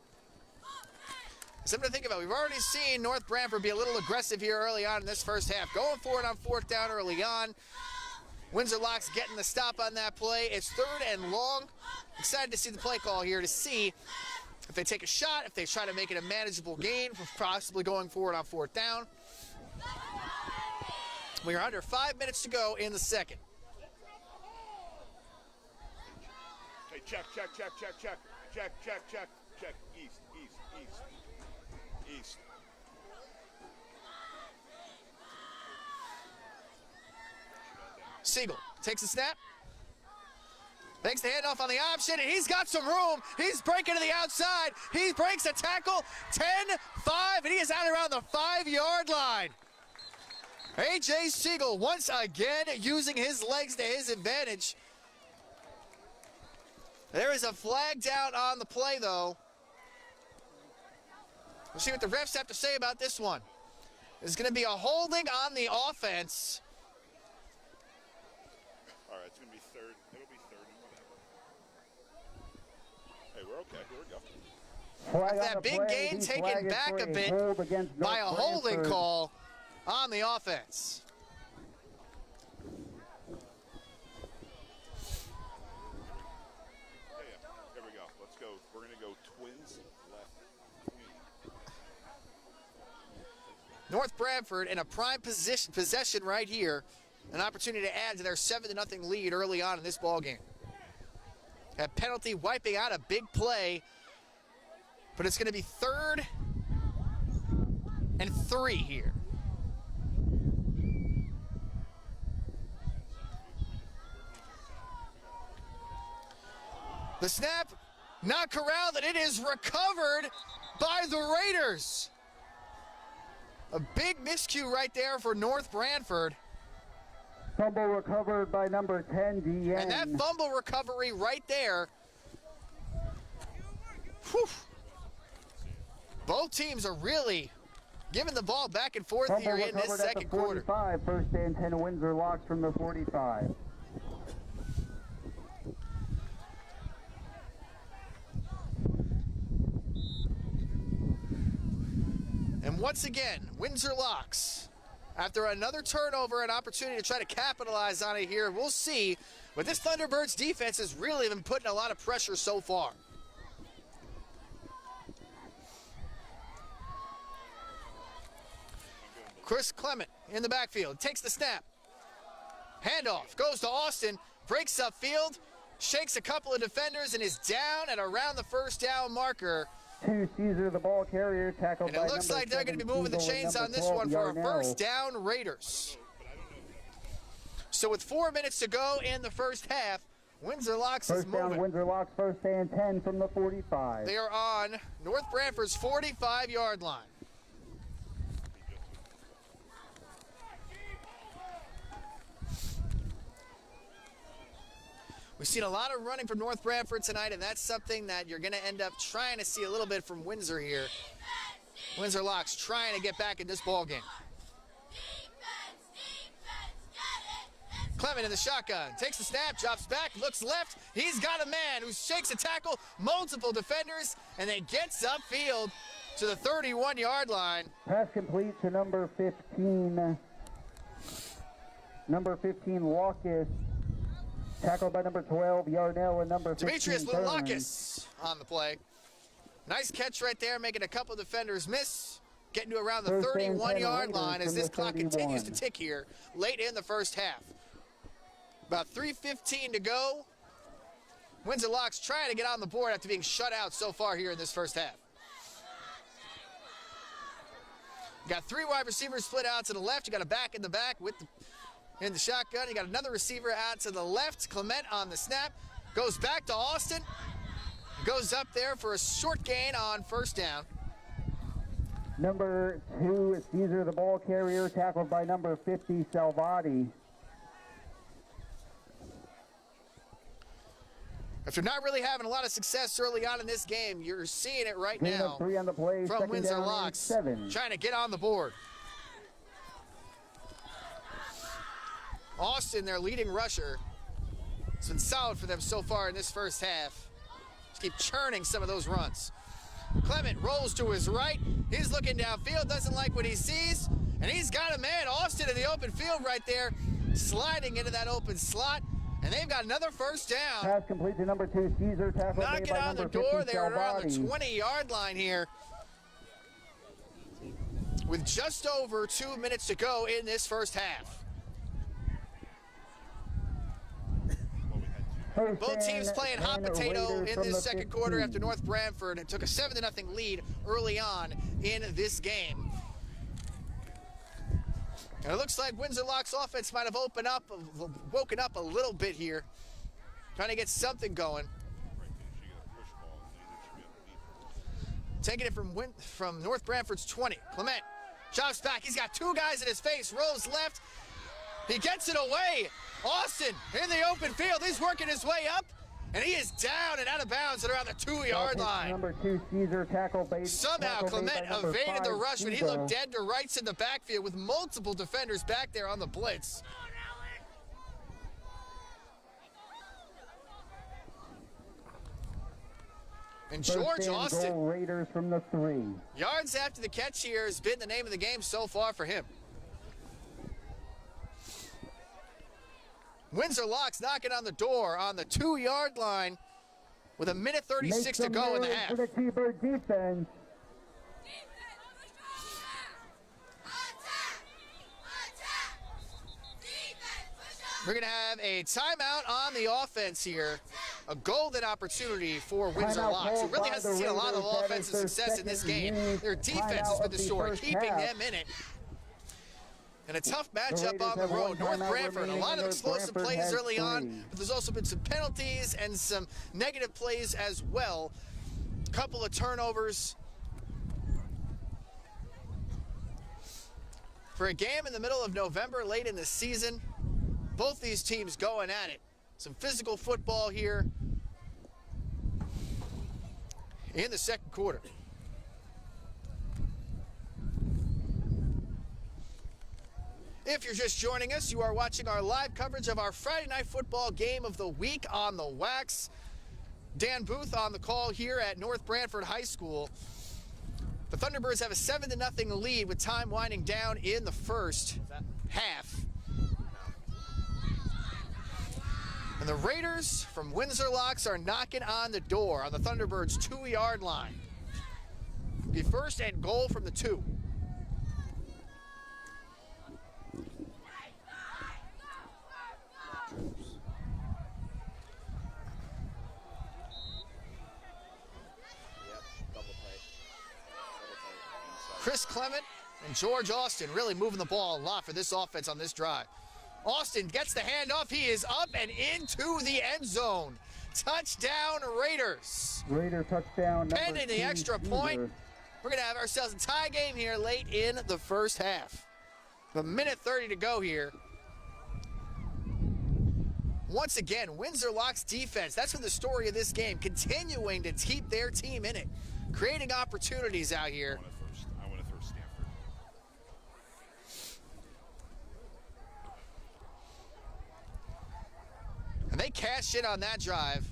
Something to think about. We've already seen North Branford be a little aggressive here early on in this first half. Going for it on fourth down early on. Windsor Locks getting the stop on that play. It's third and long. Excited to see the play call here to see if they take a shot, if they try to make it a manageable gain, possibly going forward on fourth down. We are under 5 minutes to go in the second. Hey, check. East. Siegel takes a snap. Takes the handoff on the option, and he's got some room. He's breaking to the outside. He breaks a tackle, 10-5, and he is out around the 5-yard line. A.J. Siegel once again using his legs to his advantage. There is a flag down on the play, though. We'll see what the refs have to say about this one. There's going to be a holding on the offense. All right, it's going to be third. It'll be third and whatever. Hey, we're okay. Here we go. Flag That big gain taken back a bit by a holding call on the offense. Yeah. Here we go. Let's go. We're going to go twins left. North Branford in a prime possession right here. An opportunity to add to their 7-0 lead early on in this ballgame. That penalty wiping out a big play, but it's going to be 3rd and 3 here. The snap not corralled, and it is recovered by the Raiders. A big miscue right there for North Branford. Fumble recovered by number 10, DN. And that fumble recovery right there. Whew. Both teams are really giving the ball back and forth Fumble here in this second quarter. 45, first and 10 Windsor Locks from the 45. And once again, Windsor Locks, after another turnover, an opportunity to try to capitalize on it here. We'll see. But this Thunderbirds defense has really been putting a lot of pressure so far. Chris Clement in the backfield, takes the snap. Handoff, goes to Austin, breaks upfield, shakes a couple of defenders, and is down at around the first down marker. 2, Caesar, the ball carrier, tackled And by it looks number like they're going to be 7, moving the Siegel, chains and on this number one 12, for a Yarnell. first down Raiders. So with 4 minutes to go in the first half, Windsor Locks is First down, moving. Windsor Locks, first and 10 from the 45. They are on North Branford's 45-yard line. We've seen a lot of running from North Branford tonight, and that's something that you're going to end up trying to see a little bit from Windsor here. Windsor Locks trying to get back in this ball game. Clement in the shotgun, takes the snap, drops back, looks left. He's got a man who shakes a tackle, multiple defenders, and then gets upfield to the 31-yard line. Pass complete to number 15. Number 15, Lockus. Tackled by number 12, Yarnell, and number 15, Demetrius Burns. Lilakis on the play. Nice catch right there, making a couple defenders miss. Getting to around the First and 10 31-yard Raiders line as from this the clock continues to 31. tick here late in the first half. About 3:15 to go. Windsor Locks trying to get on the board after being shut out so far here in this first half. You got 3 wide receivers split out to the left. You got a back in the back with in the shotgun. You got another receiver out to the left. Clement on the snap. Goes back to Austin. Goes up there for a short gain on first down. Number 2, Caesar, the ball carrier, tackled by number 50, Salvati. After not really having a lot of success early on in this game, you're seeing it right Gain now of 3 on the play, from second Windsor down and Locks, 7. trying to get on the board. Austin, their leading rusher, has been solid for them so far in this first half. Just keep churning some of those runs. Clement rolls to his right. He's looking downfield, doesn't like what he sees, and he's got a man, Austin, in the open field right there, sliding into that open slot, and they've got another first down. Pass complete to number 2, Caesar, tackled Knocking by on the number door. 50, They're around the Salvati. 20-yard line here with just over 2 minutes to go in this first half. First Both teams and playing hot 10 potato Raiders in from this the second quarter 15. after North Branford took a 7-0 lead early on in this game. And it looks like Windsor Locks offense might have woken up a little bit here, trying to get something going. Taking it from North Branford's 20. Clement chops back. He's got 2 guys in his face. Rolls left. He gets it away. Austin in the open field. He's working his way up, and he is down and out of bounds at around the 2-yard line. Number 2, Caesar, tackled by Somehow Clement number evaded the 5, rush, but he Siegel. looked dead to rights in the backfield with multiple defenders back there on the blitz. And First George and Austin, goal, Raiders from the 3. yards after the catch here has been the name of the game so far for him. Windsor Locks knocking on the door on the 2-yard line with 1:36 to go in the half. For the T-Bird defense. We're going to have a timeout on the offense here. A golden opportunity for Windsor Timeout Locks, who called really by hasn't the seen a lot of Raiders. That offensive is their success in this game. second Their defense has timeout been of the the story, first keeping half. them in it. And a tough matchup Raiders on the have road. one North timeout Branford, a remaining, lot of and explosive North plays Branford early has on, 3. but there's also been some penalties and some negative plays as well. A couple of turnovers. For a game in the middle of November, late in the season, both these teams going at it. Some physical football here in the second quarter. If you're just joining us, you are watching our live coverage of our Friday Night Football game of the week on the Wax. Dan Booth on the call here at North Branford High School. The Thunderbirds have a 7-0 lead with time winding down in the first half. And the Raiders from Windsor Locks are knocking on the door on the Thunderbirds' 2-yard line. Be first and goal from the 2. Double play Chris Clement and George Austin really moving the ball a lot for this offense on this drive. Austin gets the handoff. He is up and into the end zone. Touchdown, Raiders. Raider touchdown. Pending the extra point, we're going to have ourselves a tie game here late in the first half. A minute 30 to go here. Once again, Windsor Locks defense, that's been the story of this game, continuing to keep their team in it, creating opportunities out here. I want to throw Stanford. And they cashed in on that drive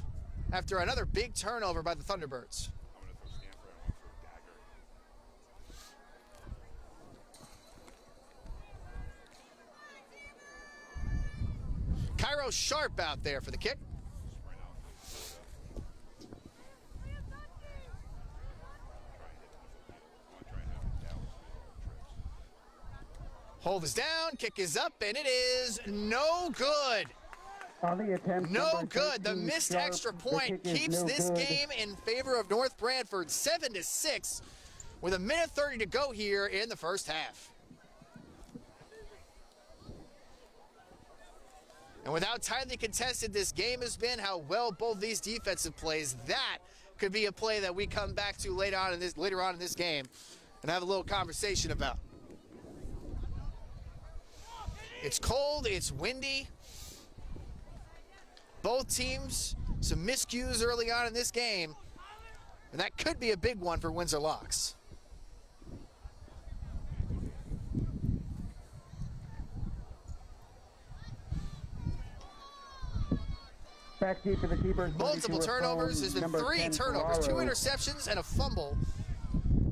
after another big turnover by the Thunderbirds. I'm going to throw Stanford. I want to throw Dagger. Cairo Sharp out there for the kick. Right now. Try and hit Dallas trips. Hold is down, kick is up, and it is no good. On the attempt, No good. The missed Sharp. extra The point kick is keeps no this good. game in favor of North Branford 7-6 with a minute 30 to go here in the first half. And with how tightly contested this game has been, how well both these defensive plays, that could be a play that we come back to later on in this game and have a little conversation about. It's cold, it's windy. Both teams, some miscues early on in this game, and that could be a big one for Windsor Locks. Back deep to the keeper. Multiple turnovers. There's been 3 turnovers, 2 interceptions, and a fumble,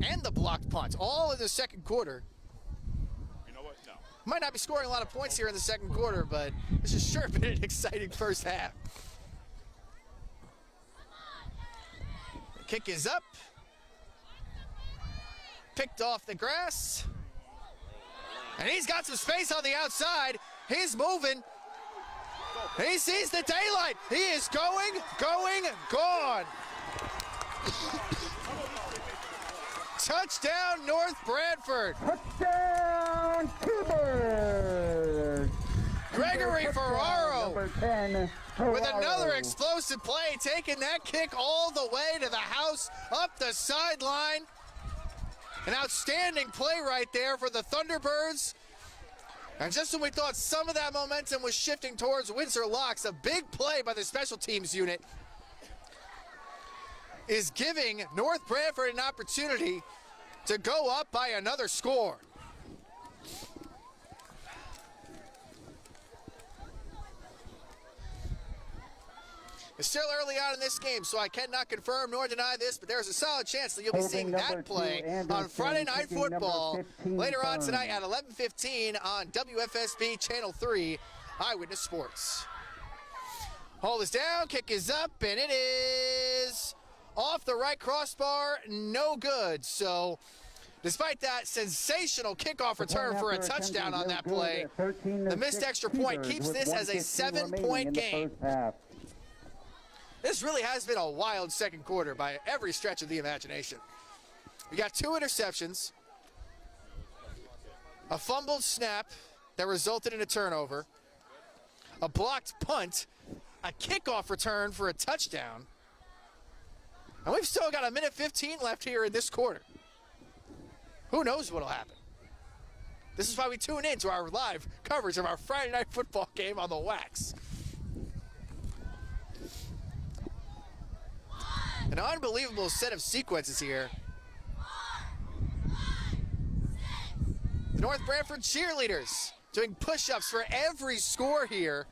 and the blocked punt, all in the second quarter. You know what? No. Might not be scoring a lot of points here in the second quarter, but this has sure been an exciting first half. The kick is up. Picked off the grass. And he's got some space on the outside. He's moving. He sees the daylight. He is going, gone. Touchdown, North Branford. Touchdown, Cooper. Gregory Ferraro Number 10, with Ferraro. another explosive play, taking that kick all the way to the house, up the sideline. An outstanding play right there for the Thunderbirds. And just when we thought some of that momentum was shifting towards Windsor Locks, a big play by the special teams unit is giving North Branford an opportunity to go up by another score. It's still early on in this game, so I cannot confirm nor deny this, but there's a solid chance that you'll be Holding seeing number that play 2, Anderson, on Friday Night kicking number Football 15, later on tonight Burns. at 11:15 on WFSB Channel 3 Eyewitness Sports. Hold is down, kick is up, and it is off the right crossbar, no good. So despite that sensational kickoff return for a touchdown on that play, the missed extra point keeps this as a 7-point game. This really has been a wild second quarter by every stretch of the imagination. We got 2 interceptions, a fumbled snap that resulted in a turnover, a blocked punt, a kickoff return for a touchdown, and we've still got a minute 15 left here in this quarter. Who knows what'll happen? This is why we tune in to our live coverage of our Friday Night Football game on the Wax. An unbelievable set of sequences here. The North Branford cheerleaders doing push-ups for every score here.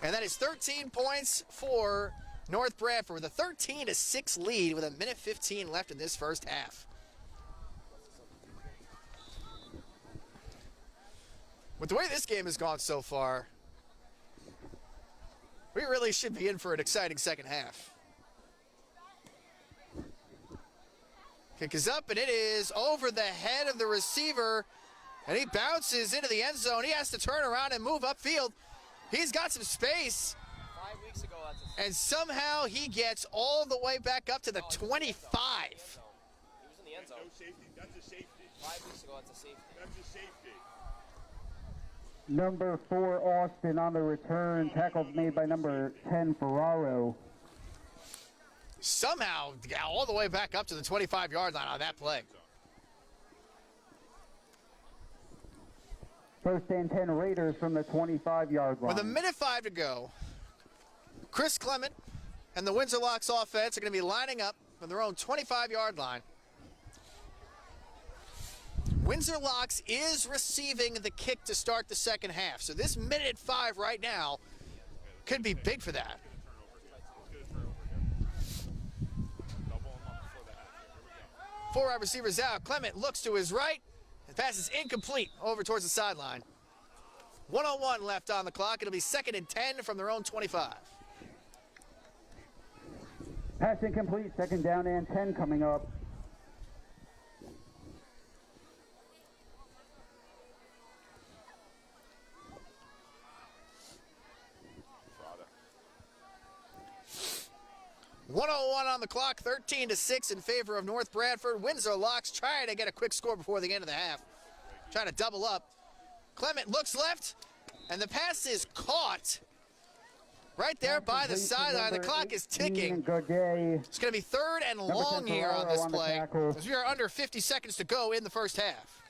And that is 13 points for North Branford with a 13-6 lead with a minute 15 left in this first half. With the way this game has gone so far, we really should be in for an exciting second half. Kick is up, and it is over the head of the receiver, and he bounces into the end zone. He has to turn around and move upfield. He's got some space. 5 weeks ago, that's a And somehow he gets all the way back up to the 25. He was in the end zone. No safety. That's a safety. 5 weeks ago, that's a safety. That's a safety. Number 4, Austin on the return. Tackle made by number 10, Ferraro. Somehow got all the way back up to the 25-yard line on that play. First and 10 Raiders from the 25-yard line. With 1:05 to go, Chris Clement and the Windsor Locks offense are going to be lining up from their own 25-yard line. Windsor Locks is receiving the kick to start the second half. So this 1:05 right now could be big for that. Four wide receivers out. Clement looks to his right. The pass is incomplete over towards the sideline. 1:01 left on the clock. It'll be 2nd and 10 from their own 25. Pass incomplete, 2nd down and 10 coming up. Frada. 1:01 on the clock, 13-6 in favor of North Branford. Windsor Locks trying to get a quick score before the end of the half. Trying to double up. Clement looks left, and the pass is caught right there by the sideline. The clock is ticking. It's going to be 3rd and long here on this play, as we are under 50 seconds to go in the first half.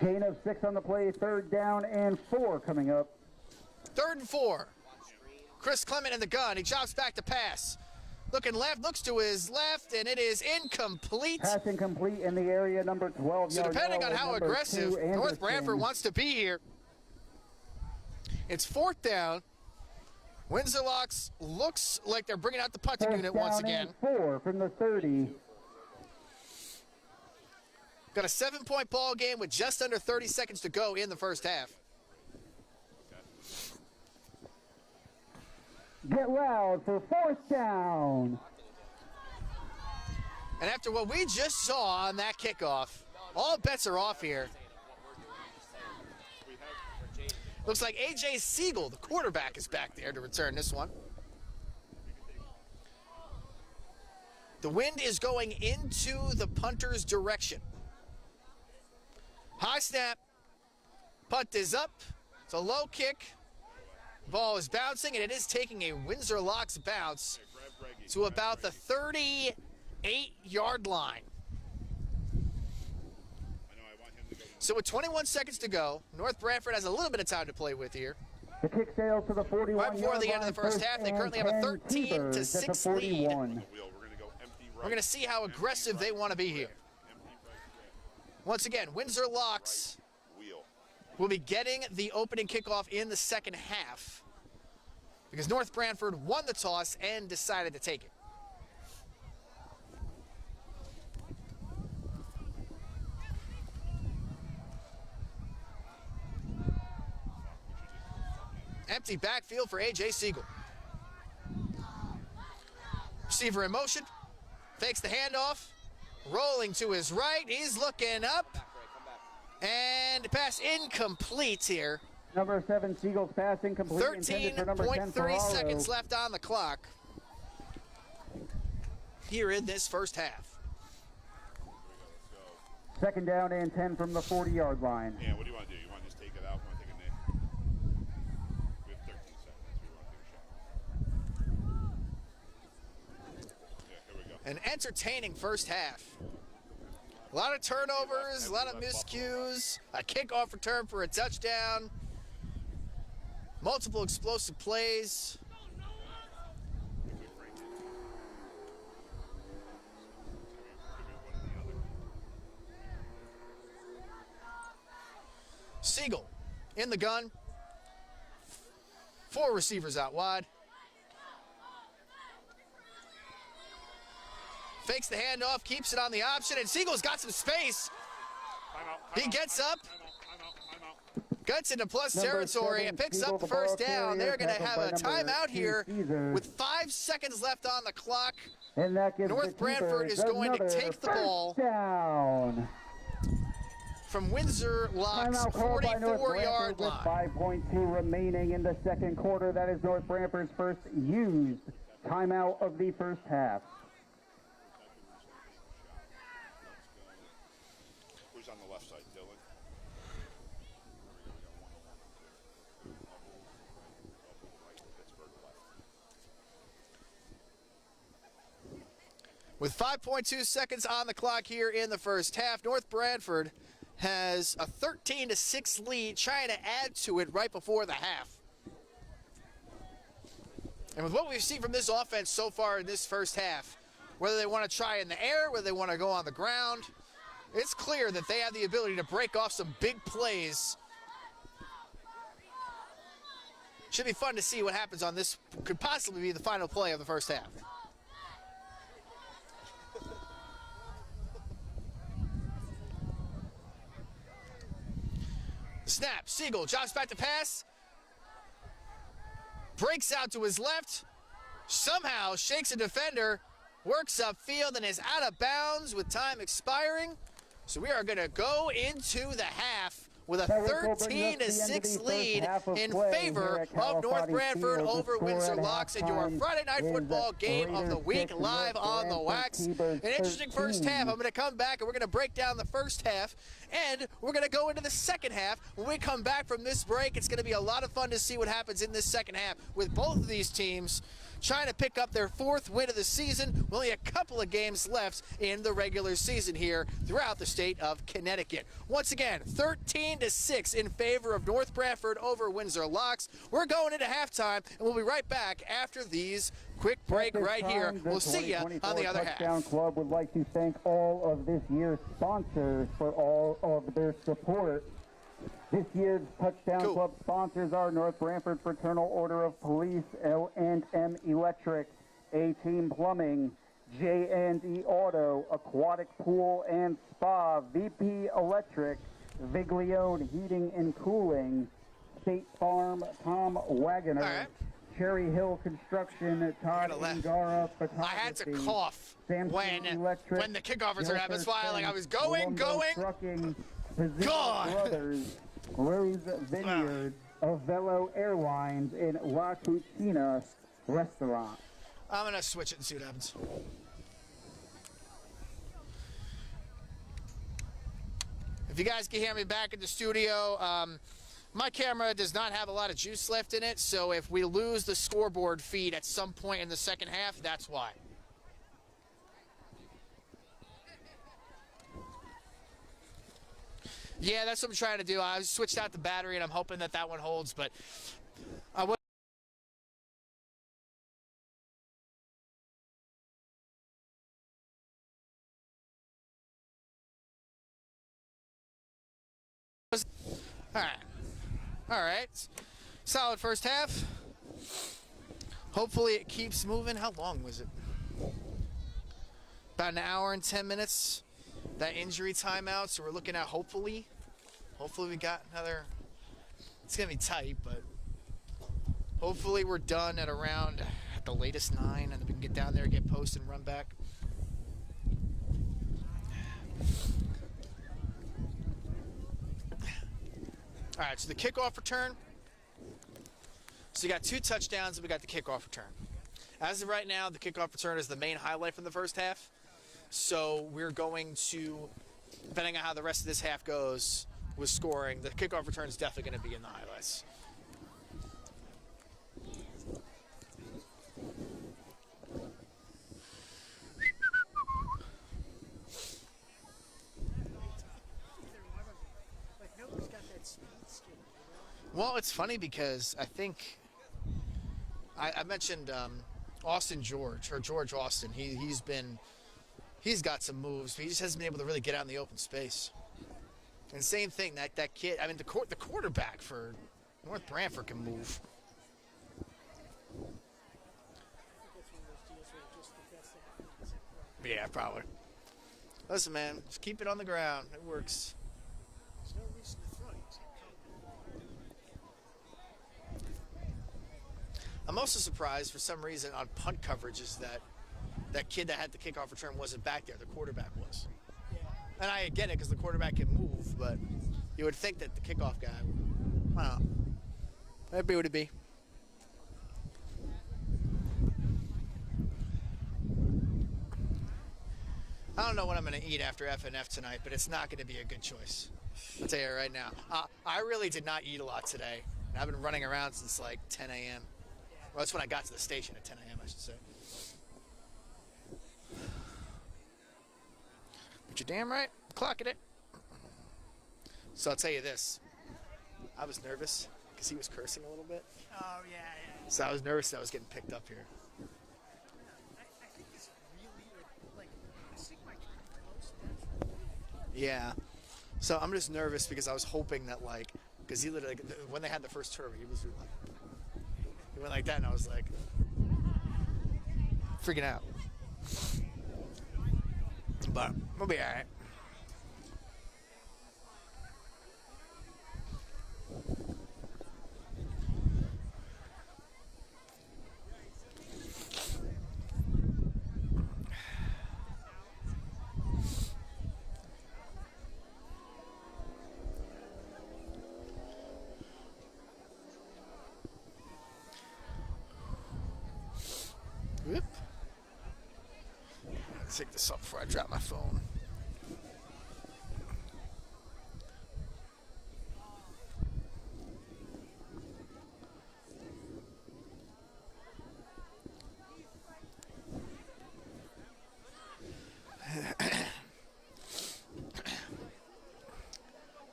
Gain of 6 on the play, 3rd down and 4 coming up. 3rd and 4. Chris Clement in the gun. He drops back to pass. Looking left, looks to his left, and it is incomplete. Pass incomplete in the area, number 12. So depending on how aggressive North Branford wants to be here, it's 4th down. Windsor Locks looks like they're bringing out the punting unit once again. 4 from the 30. Got a 7-point ball game with just under 30 seconds to go in the first half. Get loud for 4th down. And after what we just saw on that kickoff, all bets are off here. Looks like A.J. Siegel, the quarterback, is back there to return this one. The wind is going into the punter's direction. High snap. Punt is up. It's a low kick. Ball is bouncing, and it is taking a Windsor Locks bounce to about the 38-yard line. So with 21 seconds to go, North Branford has a little bit of time to play with here. The kick sails to the 41. Right before the end of the first half, they currently have a 13-6 lead. We're going to see how aggressive they want to be here. Once again, Windsor Locks will be getting the opening kickoff in the second half because North Branford won the toss and decided to take it. Empty backfield for A.J. Siegel. Receiver in motion, fakes the handoff, rolling to his right, he's looking up. And pass incomplete here. Number 7, Siegel's pass incomplete. 13.3 seconds left on the clock here in this first half. 2nd down and 10 from the 40-yard line. Yeah, what do you want to do? You want to just take it out? Want to take a knee? We have 13 seconds. We want to take a shot. Yeah, here we go. An entertaining first half. A lot of turnovers, a lot of miscues, a kickoff return for a touchdown, multiple explosive plays. Siegel in the gun. 4 receivers out wide. Fakes the handoff, keeps it on the option, and Siegel's got some space. He gets up, gets into plus territory, and picks up the first down. They're going to have a timeout here with 5 seconds left on the clock. And that gives North Branford is going to take the ball down from Windsor Locks, Timeout called by North 44-yard Branford line. with 5.2 remaining in the second quarter. That is North Branford's first used timeout of the first half. Who's on the left side, Dylan? With 5.2 seconds on the clock here in the first half, North Branford has a 13-6 lead, trying to add to it right before the half. And with what we've seen from this offense so far in this first half, whether they want to try in the air, whether they want to go on the ground, it's clear that they have the ability to break off some big plays. Should be fun to see what happens on this. Could possibly be the final play of the first half. Snap, Siegel drops back to pass. Breaks out to his left. Somehow shakes a defender. Works upfield and is out of bounds with time expiring. So we are going to go into the half with a 13-6 lead in favor of North Branford over Windsor Locks in your Friday night football game of the week live on the Wax. An interesting first half. I'm going to come back and we're going to break down the first half, and we're going to go into the second half. When we come back from this break, it's going to be a lot of fun to see what happens in this second half with both of these teams trying to pick up their fourth win of the season. With only a couple of games left in the regular season here throughout the state of Connecticut. Once again, 13-6 in favor of North Branford over Windsor Locks. We're going into halftime, and we'll be right back after these quick break right here. We'll see you on the other half. Touchdown Club would like to thank all of this year's sponsors for all of their support. This year's Touchdown Club sponsors are North Branford Fraternal Order of Police, L&M Electric, A-Team Plumbing, J&E Auto, Aquatic Pool and Spa, VP Electric, Viglione Heating and Cooling, State Farm, Tom Wagoner, Cherry Hill Construction, Todd Angara Photography. I had to cough Samsung Electric, when the kickoff return happened. That's why I was going. Trucking, Brothers, Rose Vineyard, Avello Airlines, and La Cucina Restaurant. I'm going to switch it and see what happens. If you guys can hear me back in the studio, my camera does not have a lot of juice left in it, so if we lose the scoreboard feed at some point in the second half, that's why. Yeah, that's what I'm trying to do. I switched out the battery, and I'm hoping that that one holds, but I was all right. Solid first half. Hopefully it keeps moving. How long was it? About an hour and 10 minutes. That injury timeout, so we're looking at hopefully we got another. It's gonna be tight, but hopefully we're done at around at the latest 9, and then we can get down there, get post, and run back. All right, so the kickoff return. So you got 2 touchdowns, and we got the kickoff return. As of right now, the kickoff return is the main highlight from the first half. So we're going to, depending on how the rest of this half goes with scoring, the kickoff return is definitely going to be in the highlights. Well, it's funny because I think I mentioned Austin George, or George Austin. He's got some moves, but he just hasn't been able to really get out in the open space. And same thing, that kid, I mean, the quarterback for North Branford can move. Yeah, probably. Listen, man, just keep it on the ground. It works. There's no reason to throw it. I'm also surprised for some reason on punt coverages that kid that had the kickoff return wasn't back there. The quarterback was. Yeah, And I get it because the quarterback can move, but you would think that the kickoff guy, I don't know. That'd be what it'd be. I don't know what I'm going to eat after F&F tonight, but it's not going to be a good choice. I'll tell you right now. I really did not eat a lot today. And I've been running around since like 10 a.m. Well, that's when I got to the station at 10 a.m., I should say. But you're damn right. Clocking it. So I'll tell you this. I was nervous because he was cursing a little bit. Oh, yeah. So I was nervous that I was getting picked up here. I think it's really, like, I think my close natural. Yeah. So I'm just nervous because I was hoping that, like, because he literally, when they had the first turnover, he went like that, and I was like, freaking out. But we'll be all right. Whoop. Let's take this off before I drop my phone.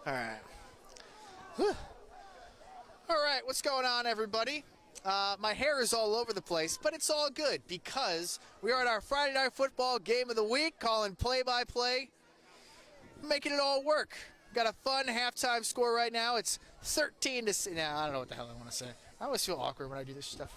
All right. Whew. All right, what's going on, everybody? My hair is all over the place, but it's all good because we are at our Friday Night Football game of the week, calling play-by-play, making it all work. Got a fun halftime score right now. It's 13 to... Now, I don't know what the hell I want to say. I always feel awkward when I do this stuff.